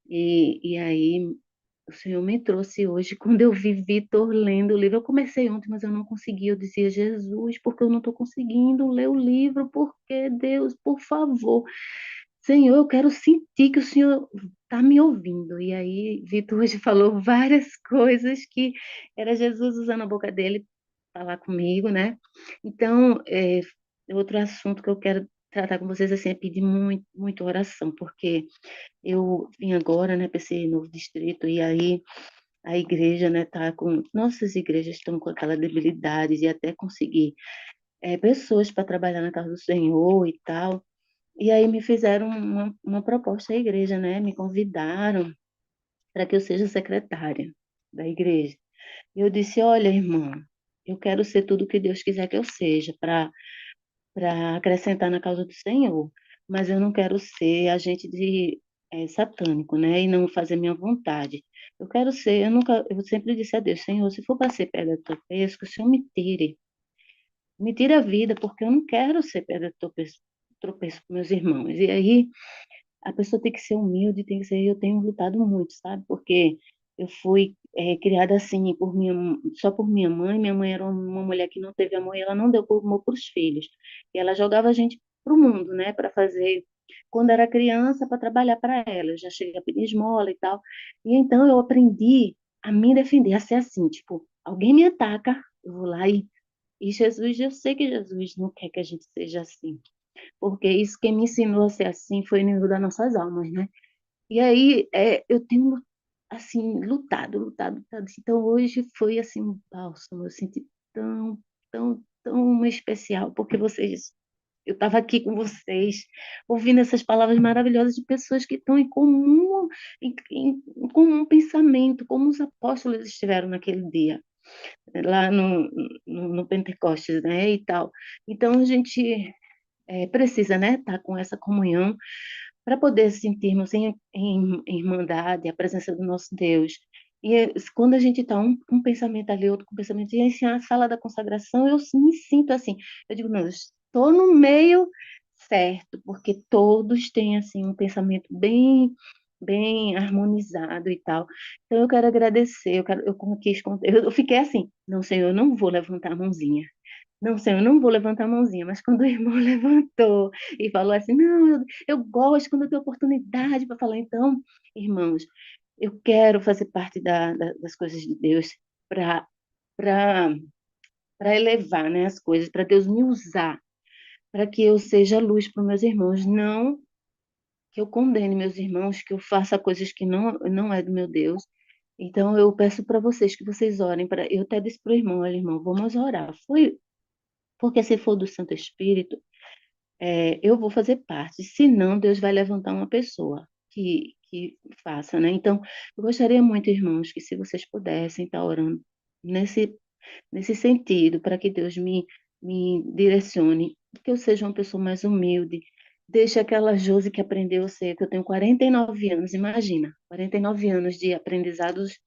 [SPEAKER 6] E aí, o Senhor me trouxe hoje, quando eu vi Vitor lendo o livro. Eu comecei ontem, mas eu não consegui. Eu dizia, Jesus, porque eu não estou conseguindo ler o livro? Porque, Deus, por favor. Senhor, eu quero sentir que o Senhor está me ouvindo. E aí, Vitor hoje falou várias coisas que era Jesus usando a boca dele falar comigo, né? Então, outro assunto que eu quero tratar com vocês assim, é pedir muito, muito oração, porque eu vim agora, né, para esse novo distrito, e aí a igreja, né, tá com, nossas igrejas estão com aquela debilidade de até conseguir pessoas para trabalhar na casa do Senhor e tal. E aí me fizeram uma proposta à igreja, né? Me convidaram para que eu seja secretária da igreja. E eu disse, olha, irmã, eu quero ser tudo que Deus quiser que eu seja, para acrescentar na causa do Senhor, mas eu não quero ser agente de satânico, né? E não fazer minha vontade. Eu quero ser, eu sempre disse a Deus, Senhor, se for para ser pedra de tropeço, que o Senhor me tire a vida, porque eu não quero ser pedra de tropeço com meus irmãos. E aí a pessoa tem que ser humilde, tem que ser. Eu tenho lutado muito, sabe? Porque eu fui criada assim só por minha mãe. Minha mãe era uma mulher que não teve amor e ela não deu amor para os filhos. E ela jogava a gente para o mundo, né? Para fazer quando era criança para trabalhar para ela. Eu já cheguei a pedir esmola e tal. E então eu aprendi a me defender, a ser assim, tipo, alguém me ataca, eu vou lá e Jesus, eu sei que Jesus não quer que a gente seja assim, porque isso quem me ensinou a ser assim foi o nível das nossas almas, né? E aí eu tenho assim lutado, lutado. Então hoje foi assim um bálsamo, eu senti tão, tão, tão especial, porque eu estava aqui com vocês, ouvindo essas palavras maravilhosas de pessoas que estão em comum pensamento, como os apóstolos estiveram naquele dia, lá no Pentecostes, né, e tal. Então a gente precisa, né, estar com essa comunhão para poder sentirmos em irmandade a presença do nosso Deus. E quando a gente está um pensamento ali, outro com pensamento, e assim, a sala da consagração, eu me sinto assim, eu digo, não, eu estou no meio certo, porque todos têm assim um pensamento bem harmonizado e tal. Então eu quero agradecer, eu como quis, eu fiquei assim, não, Senhor, eu não vou levantar a mãozinha. Não, Senhor, eu não vou levantar a mãozinha, mas quando o irmão levantou e falou assim, não, eu gosto quando eu tenho oportunidade para falar, então, irmãos, eu quero fazer parte das coisas de Deus para para para elevar, né, as coisas, para Deus me usar, para que eu seja luz para os meus irmãos, não que eu condene meus irmãos, que eu faça coisas que não é do meu Deus. Então eu peço para vocês que vocês orem para, eu até disse para o irmão, olha, irmão, vamos orar. Foi porque se for do Santo Espírito, eu vou fazer parte. Se não, Deus vai levantar uma pessoa que faça, né? Então, eu gostaria muito, irmãos, que se vocês pudessem estar orando nesse, nesse sentido, para que Deus me direcione, que eu seja uma pessoa mais humilde. Deixa aquela Josi que aprendeu a ser, que eu tenho 49 anos, imagina, 49 anos de aprendizados.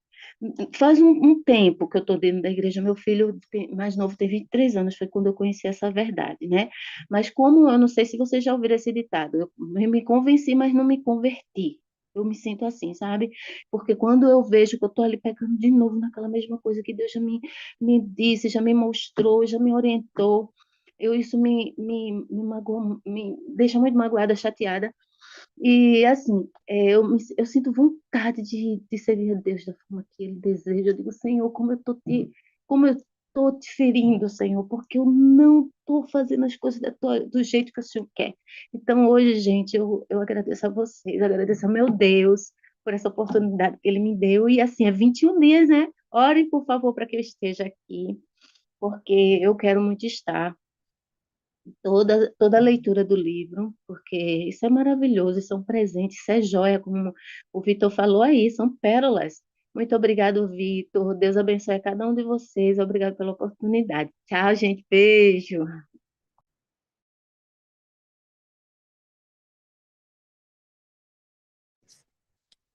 [SPEAKER 6] Faz um tempo que eu estou dentro da igreja, meu filho mais novo tem 23 anos, foi quando eu conheci essa verdade, né? Mas como, eu não sei se vocês já ouviram esse ditado, eu me convenci, mas não me converti. Eu me sinto assim, sabe? Porque quando eu vejo que eu estou ali pecando de novo naquela mesma coisa que Deus já me disse, já me mostrou, já me orientou, isso me magoa, me deixa muito magoada, chateada. E assim, eu sinto vontade de servir a Deus da forma que Ele deseja. Eu digo, Senhor, como eu estou te ferindo, Senhor, porque eu não estou fazendo as coisas do jeito que o Senhor quer. Então, hoje, gente, eu agradeço a vocês, agradeço ao meu Deus por essa oportunidade que Ele me deu. E assim, é 21 dias, né? Orem, por favor, para que eu esteja aqui, porque eu quero muito estar. Toda a leitura do livro, porque isso é maravilhoso, isso é um presente, isso é joia, como o Vitor falou aí, são pérolas. Muito obrigado, Vitor. Deus abençoe a cada um de vocês. Obrigado pela oportunidade. Tchau, gente. Beijo.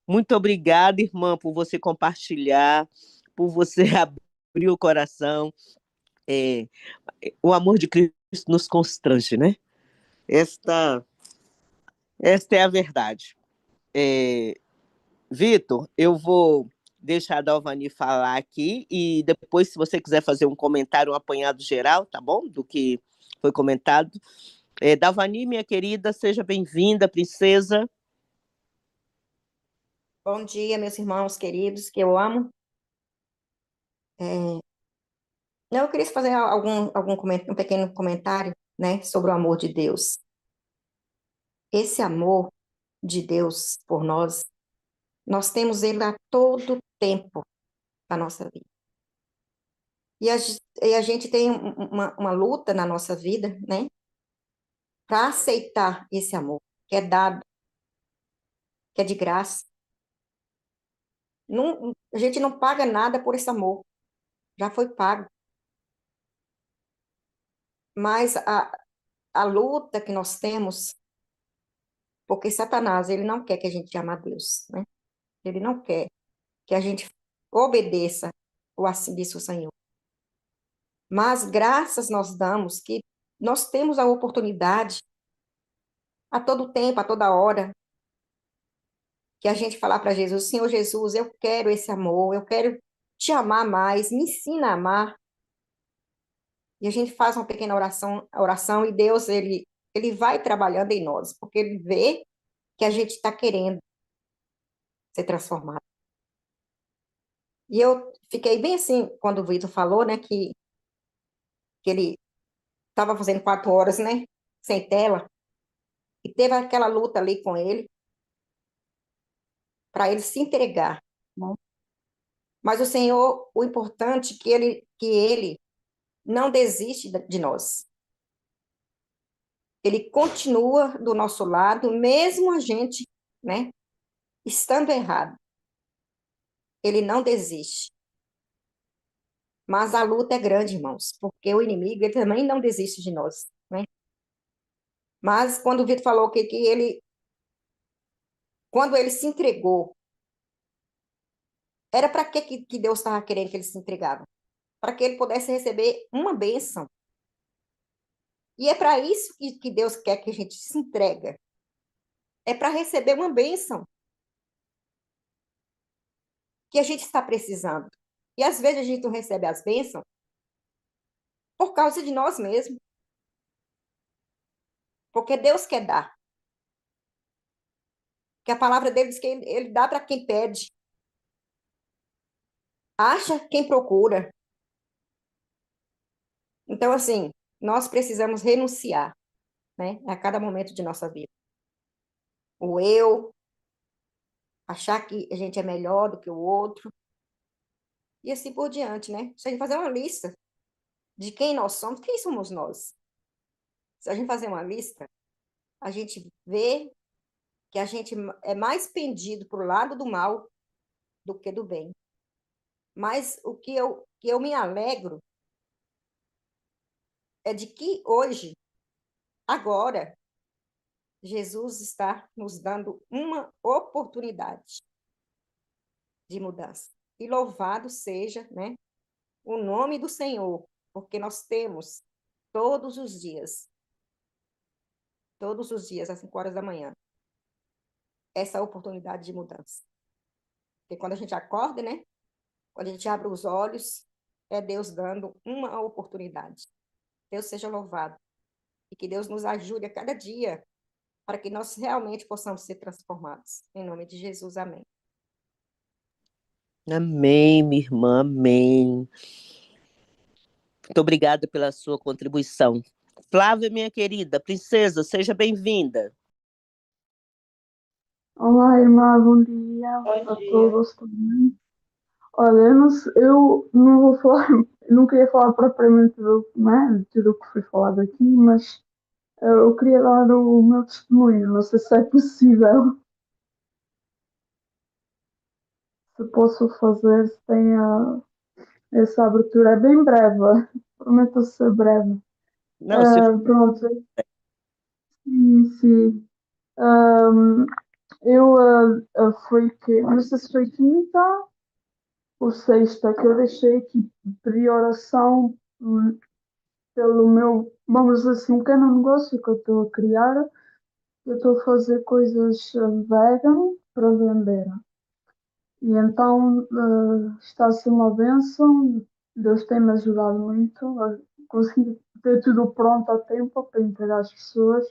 [SPEAKER 1] Muito obrigada, irmã, por você compartilhar, por você abrir o coração. É, o amor de Cristo nos constrange, né? Esta, esta é a verdade. É, Vitor, eu vou deixar a Dalvani falar aqui e depois, se você quiser fazer um comentário, um apanhado geral, tá bom? Do que foi comentado. Dalvani, minha querida, seja bem-vinda, princesa.
[SPEAKER 7] Bom dia, meus irmãos queridos, que eu amo. É, não, eu queria fazer um pequeno comentário, né, sobre o amor de Deus. Esse amor de Deus por nós temos ele a todo tempo da nossa vida. E a gente tem uma luta na nossa vida, né, para aceitar esse amor, que é dado, que é de graça. Não, a gente não paga nada por esse amor, já foi pago. Mas a luta que nós temos, porque Satanás, ele não quer que a gente ame a Deus, né? Ele não quer que a gente obedeça o assim disse o Senhor. Mas graças nós damos que nós temos a oportunidade a todo tempo, a toda hora, que a gente falar para Jesus, Senhor Jesus, eu quero esse amor, eu quero te amar mais, me ensina a amar. E a gente faz uma pequena oração e Deus, ele vai trabalhando em nós, porque ele vê que a gente está querendo ser transformado. E eu fiquei bem assim, quando o Vitor falou, né, que ele estava fazendo 4 horas, né, sem tela, e teve aquela luta ali com ele, para ele se entregar, né? Mas o Senhor, o importante é que ele não desiste de nós. Ele continua do nosso lado, mesmo a gente, né, estando errado. Ele não desiste. Mas a luta é grande, irmãos, porque o inimigo, ele também não desiste de nós, né? Mas quando o Vitor falou quando ele se entregou, era para que Deus estava querendo que ele se entregava? Para que ele pudesse receber uma bênção. E é para isso que Deus quer que a gente se entrega. É para receber uma bênção que a gente está precisando. E às vezes a gente não recebe as bênçãos por causa de nós mesmos. Porque Deus quer dar. Porque a palavra dele diz que ele dá para quem pede. Acha quem procura. Então, assim, nós precisamos renunciar, né, a cada momento de nossa vida. O eu, achar que a gente é melhor do que o outro, e assim por diante, né? Se a gente fazer uma lista de quem nós somos, quem somos nós? Se a gente fazer uma lista, a gente vê que a gente é mais pendido para o lado do mal do que do bem. Mas o que eu me alegro é de que hoje, agora, Jesus está nos dando uma oportunidade de mudança. E louvado seja, né, o nome do Senhor, porque nós temos todos os dias, às 5 horas da manhã, essa oportunidade de mudança. Porque quando a gente acorda, né, quando a gente abre os olhos, é Deus dando uma oportunidade. Deus seja louvado. E que Deus nos ajude a cada dia para que nós realmente possamos ser transformados. Em nome de Jesus, amém.
[SPEAKER 1] Amém, minha irmã, amém. Muito obrigada pela sua contribuição. Flávia, minha querida, princesa, seja bem-vinda.
[SPEAKER 8] Olá, irmã, bom dia a todos também. Olha, eu não vou falar, não queria falar propriamente de tudo o que foi falado aqui, mas eu queria dar o meu testemunho, não sei se é possível, se posso fazer, se tem essa abertura. É bem breve, prometo ser breve.
[SPEAKER 1] Não, se
[SPEAKER 8] Pronto, sim, sim. Ahm, eu foi que, não sei se foi quinta ou sexta, que eu deixei aqui, pedi oração pelo meu, vamos dizer assim, um pequeno negócio que eu estou a criar. Eu estou a fazer coisas vegan para vender. E então está a ser uma bênção. Deus tem-me ajudado muito a conseguir ter tudo pronto a tempo para entregar às pessoas.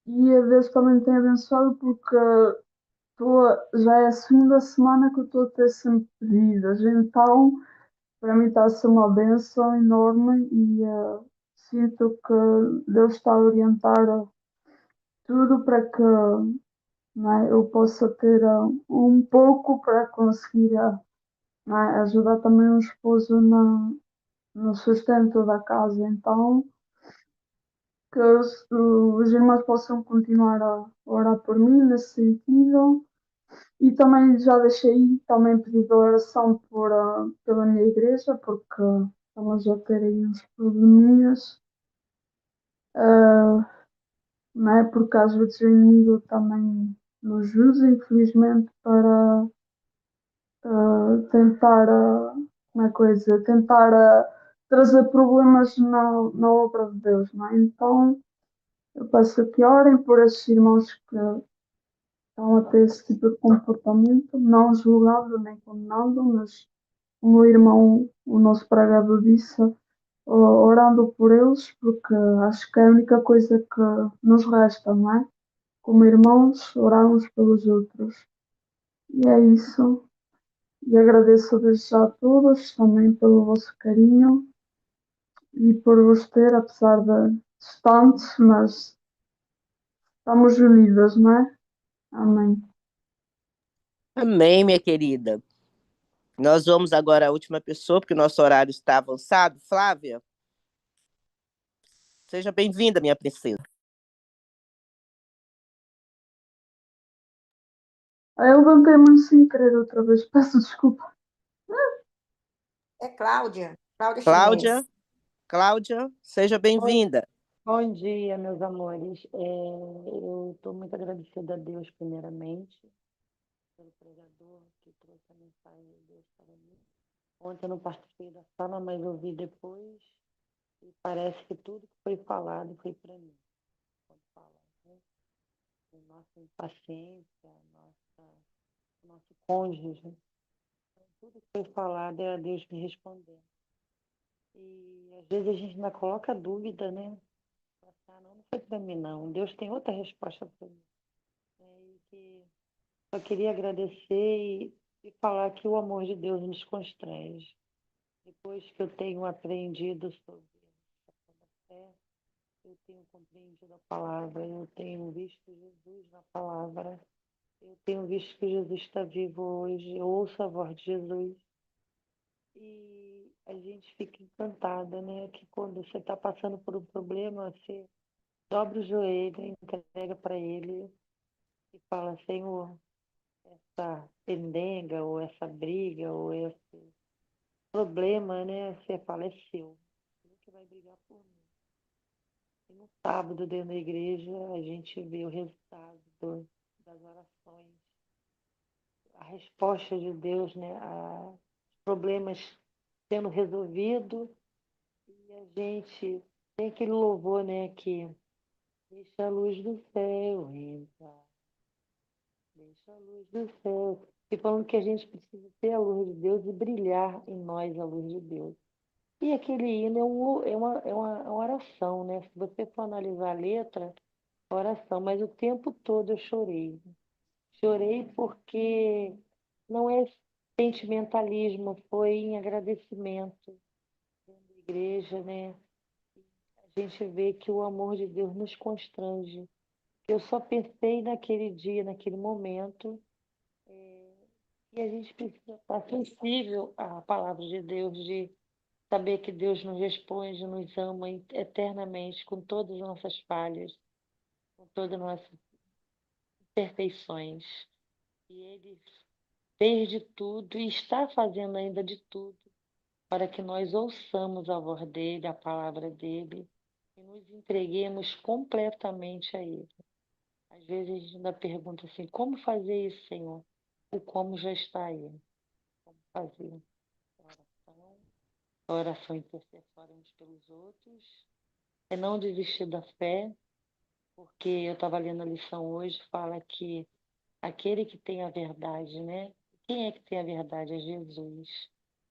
[SPEAKER 8] E a Deus também me tem abençoado porque já é a segunda semana que eu estou a ter sempre pedidas. Então, para mim está a ser uma bênção enorme e sinto que Deus está a orientar tudo para que, não é, eu possa ter um pouco para conseguir não é, ajudar também o esposo no sustento da casa. Então, que os irmãos possam continuar a orar por mim nesse sentido. E também já deixei também pedido oração pela minha igreja, porque estamos a ter aí uns probleminhas, não é? Porque às vezes o inimigo também nos usa, infelizmente, para tentar, como é coisa, tentar trazer problemas na obra de Deus, não é? Então, eu peço que orem por esses irmãos que estão a ter esse tipo de comportamento, não julgando nem condenando, mas o meu irmão, o nosso pregado disse, orando por eles, porque acho que é a única coisa que nos resta, não é? Como irmãos, orarmos pelos outros. E é isso. E agradeço desde já a todos também pelo vosso carinho e por vos ter, apesar de distantes, mas estamos unidas, não é? Amém.
[SPEAKER 1] Amém, minha querida. Nós vamos agora à última pessoa, porque o nosso horário está avançado. Flávia, seja bem-vinda, minha princesa.
[SPEAKER 8] Eu levantei-me sem querer outra vez, peço desculpa.
[SPEAKER 7] É Cláudia, Cláudia
[SPEAKER 1] Cláudia,
[SPEAKER 7] Chinês.
[SPEAKER 1] Cláudia, seja bem-vinda.
[SPEAKER 9] Bom dia, meus amores. Eu estou muito agradecida a Deus, primeiramente, pelo pregador que trouxe a mensagem de Deus para mim. Ontem eu não participei da sala, mas ouvi depois e parece que tudo que foi falado foi para mim. Quando fala, né? Nossa impaciência, nosso cônjuge, tudo que foi falado era Deus me respondendo. E às vezes a gente ainda coloca dúvida, né? Ah, não, não foi para mim, não. Deus tem outra resposta para mim. E que só queria agradecer e falar que o amor de Deus nos constrange. Depois que eu tenho aprendido sobre a questão da fé, eu tenho compreendido a palavra, eu tenho visto Jesus na palavra, eu tenho visto que Jesus está vivo hoje, eu ouço a voz de Jesus e a gente fica encantada, né? Que quando você está passando por um problema, você dobra o joelho, entrega para Ele e fala, Senhor, essa pendenga, ou essa briga, ou esse problema, né? Você fala, é seu. Você que vai brigar por mim. E no sábado, dentro da igreja, a gente vê o resultado das orações, a resposta de Deus, né? Os problemas sendo resolvidos e a gente tem aquele louvor, né? Que deixa a luz do céu entrar. Deixa a luz do céu. E falando que a gente precisa ter a luz de Deus e brilhar em nós a luz de Deus. E aquele hino é uma oração, né? Se você for analisar a letra, é oração. Mas o tempo todo eu chorei. Chorei porque não é sentimentalismo, foi em agradecimento. igreja, né? A gente vê que o amor de Deus nos constrange. Eu só pensei naquele dia, naquele momento, e a gente precisa estar sensível à palavra de Deus, de saber que Deus nos responde, nos ama eternamente, com todas as nossas falhas, com todas as nossas imperfeições. E Ele fez de tudo e está fazendo ainda de tudo para que nós ouçamos a voz dEle, a palavra dEle, e nos entreguemos completamente a Ele. Às vezes a gente ainda pergunta assim, como fazer isso, Senhor? O como já está aí. Como fazer? A oração intercessória uns pelos outros. É não desistir da fé, porque eu estava lendo a lição hoje, fala que aquele que tem a verdade, né? Quem é que tem a verdade? É Jesus.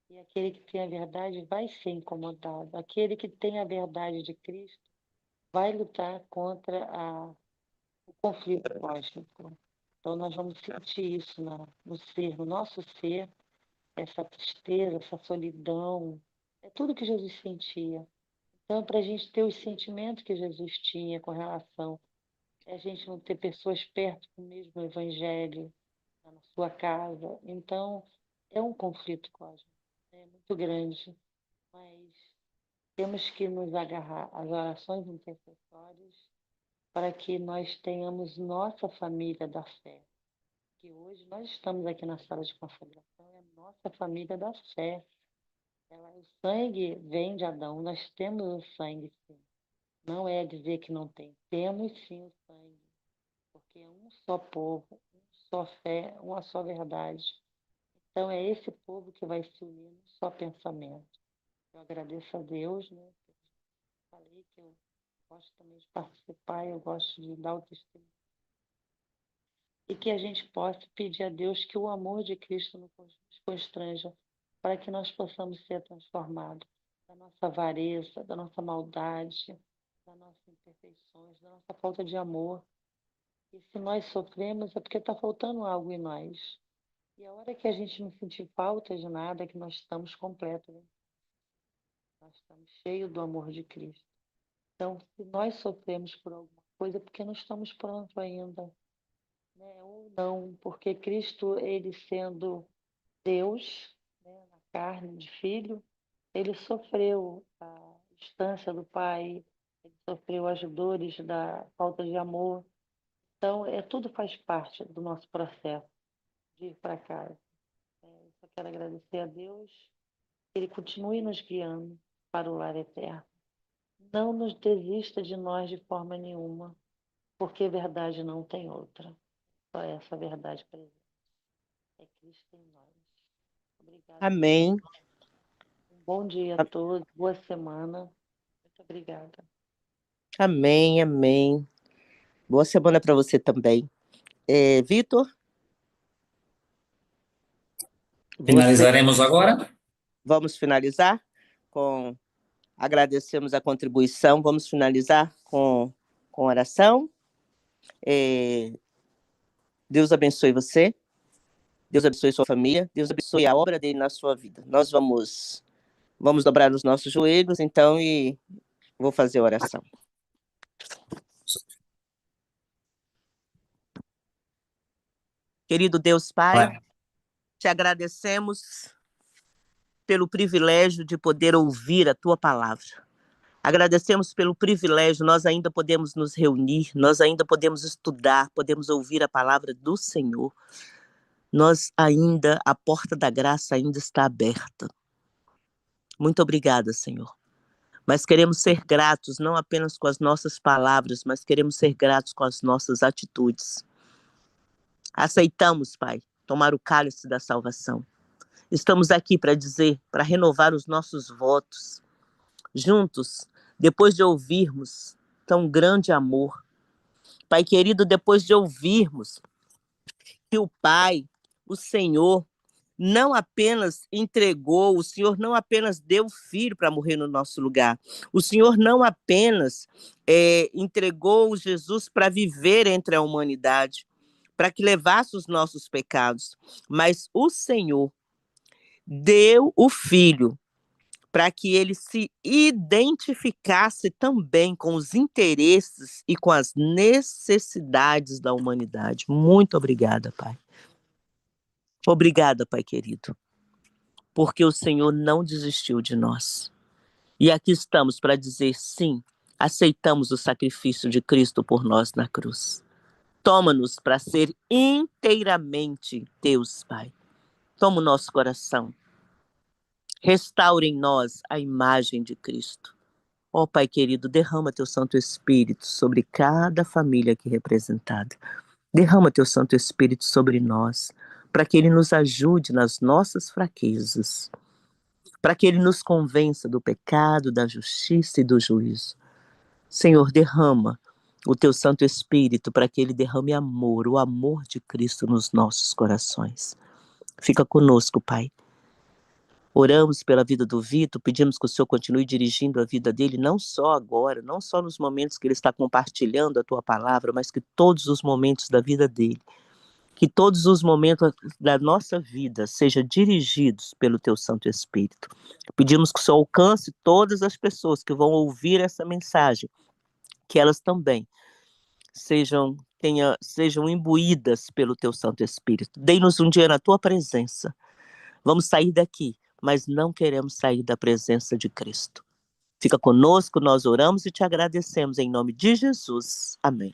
[SPEAKER 9] E aquele que tem a verdade vai ser incomodado. Aquele que tem a verdade de Cristo vai lutar contra o conflito cósmico. Então, nós vamos sentir isso no ser, no nosso ser, essa tristeza, essa solidão. É tudo que Jesus sentia. Então, para a gente ter os sentimentos que Jesus tinha com relação, a gente não ter pessoas perto com o mesmo evangelho, na sua casa. Então, é um conflito cósmico, é muito grande, mas temos que nos agarrar às orações intercessórias para que nós tenhamos nossa família da fé. Que hoje nós estamos aqui na sala de consagração, é a nossa família da fé. O sangue vem de Adão, nós temos o sangue, sim. Não é dizer que não tem, temos sim o sangue, porque é um só povo, uma só fé, uma só verdade. Então é esse povo que vai se unir num só pensamento. Eu agradeço a Deus, né? Falei que eu gosto também de participar, eu gosto de dar o testemunho. E que a gente possa pedir a Deus que o amor de Cristo nos constranja para que nós possamos ser transformados da nossa avareza, da nossa maldade, das nossas imperfeições, da nossa falta de amor. E se nós sofremos é porque está faltando algo em nós. E a hora que a gente não sentir falta de nada é que nós estamos completos, né? Nós estamos cheios do amor de Cristo. Então, se nós sofremos por alguma coisa, é porque não estamos prontos ainda, né? Ou não, porque Cristo, ele sendo Deus, né, na carne de filho, ele sofreu a distância do Pai, ele sofreu as dores da falta de amor. Então, tudo faz parte do nosso processo de ir para casa. Eu só quero agradecer a Deus, que Ele continue nos guiando para o lar eterno. Não nos desista de nós de forma nenhuma, porque verdade não tem outra. Só essa verdade presente. É Cristo em nós. Obrigada.
[SPEAKER 1] Amém.
[SPEAKER 9] Um bom dia a todos, boa semana. Muito obrigada.
[SPEAKER 1] Amém, amém. Boa semana para você também. Vitor?
[SPEAKER 2] Finalizaremos agora?
[SPEAKER 1] Vamos finalizar com... Agradecemos a contribuição. Vamos finalizar com oração. Deus abençoe você. Deus abençoe sua família. Deus abençoe a obra dele na sua vida. Nós vamos dobrar os nossos joelhos, então, e vou fazer a oração. Querido Deus Pai, te agradecemos pelo privilégio de poder ouvir a tua palavra. Agradecemos pelo privilégio, nós ainda podemos nos reunir, nós ainda podemos estudar, podemos ouvir a palavra do Senhor. Nós ainda, a porta da graça ainda está aberta. Muito obrigada, Senhor. Mas queremos ser gratos, não apenas com as nossas palavras, mas queremos ser gratos com as nossas atitudes. Aceitamos, Pai, tomar o cálice da salvação. Estamos aqui para dizer, para renovar os nossos votos. Juntos, depois de ouvirmos tão grande amor. Pai querido, depois de ouvirmos que o Pai, o Senhor, não apenas entregou, o Senhor não apenas deu o Filho para morrer no nosso lugar, o Senhor não apenas entregou Jesus para viver entre a humanidade, para que levasse os nossos pecados, mas o Senhor deu o Filho para que ele se identificasse também com os interesses e com as necessidades da humanidade. Muito obrigada, Pai. Obrigada, Pai querido, porque o Senhor não desistiu de nós. E aqui estamos para dizer sim, aceitamos o sacrifício de Cristo por nós na cruz. Toma-nos para ser inteiramente Deus, Pai. Toma o nosso coração. Restaure em nós a imagem de Cristo. Ó Pai querido, derrama teu Santo Espírito sobre cada família aqui representada. Derrama teu Santo Espírito sobre nós, para que ele nos ajude nas nossas fraquezas, para que ele nos convença do pecado, da justiça e do juízo. Senhor, derrama o teu Santo Espírito para que ele derrame amor, o amor de Cristo nos nossos corações. Fica conosco, Pai. Oramos pela vida do Vitor, pedimos que o Senhor continue dirigindo a vida dele, não só agora, não só nos momentos que ele está compartilhando a tua palavra, mas que todos os momentos da vida dele, que todos os momentos da nossa vida sejam dirigidos pelo teu Santo Espírito. Pedimos que o Senhor alcance todas as pessoas que vão ouvir essa mensagem, que elas também sejam imbuídas pelo teu Santo Espírito. Dê-nos um dia na tua presença. Vamos sair daqui, mas não queremos sair da presença de Cristo. Fica conosco, nós oramos e te agradecemos em nome de Jesus. Amém.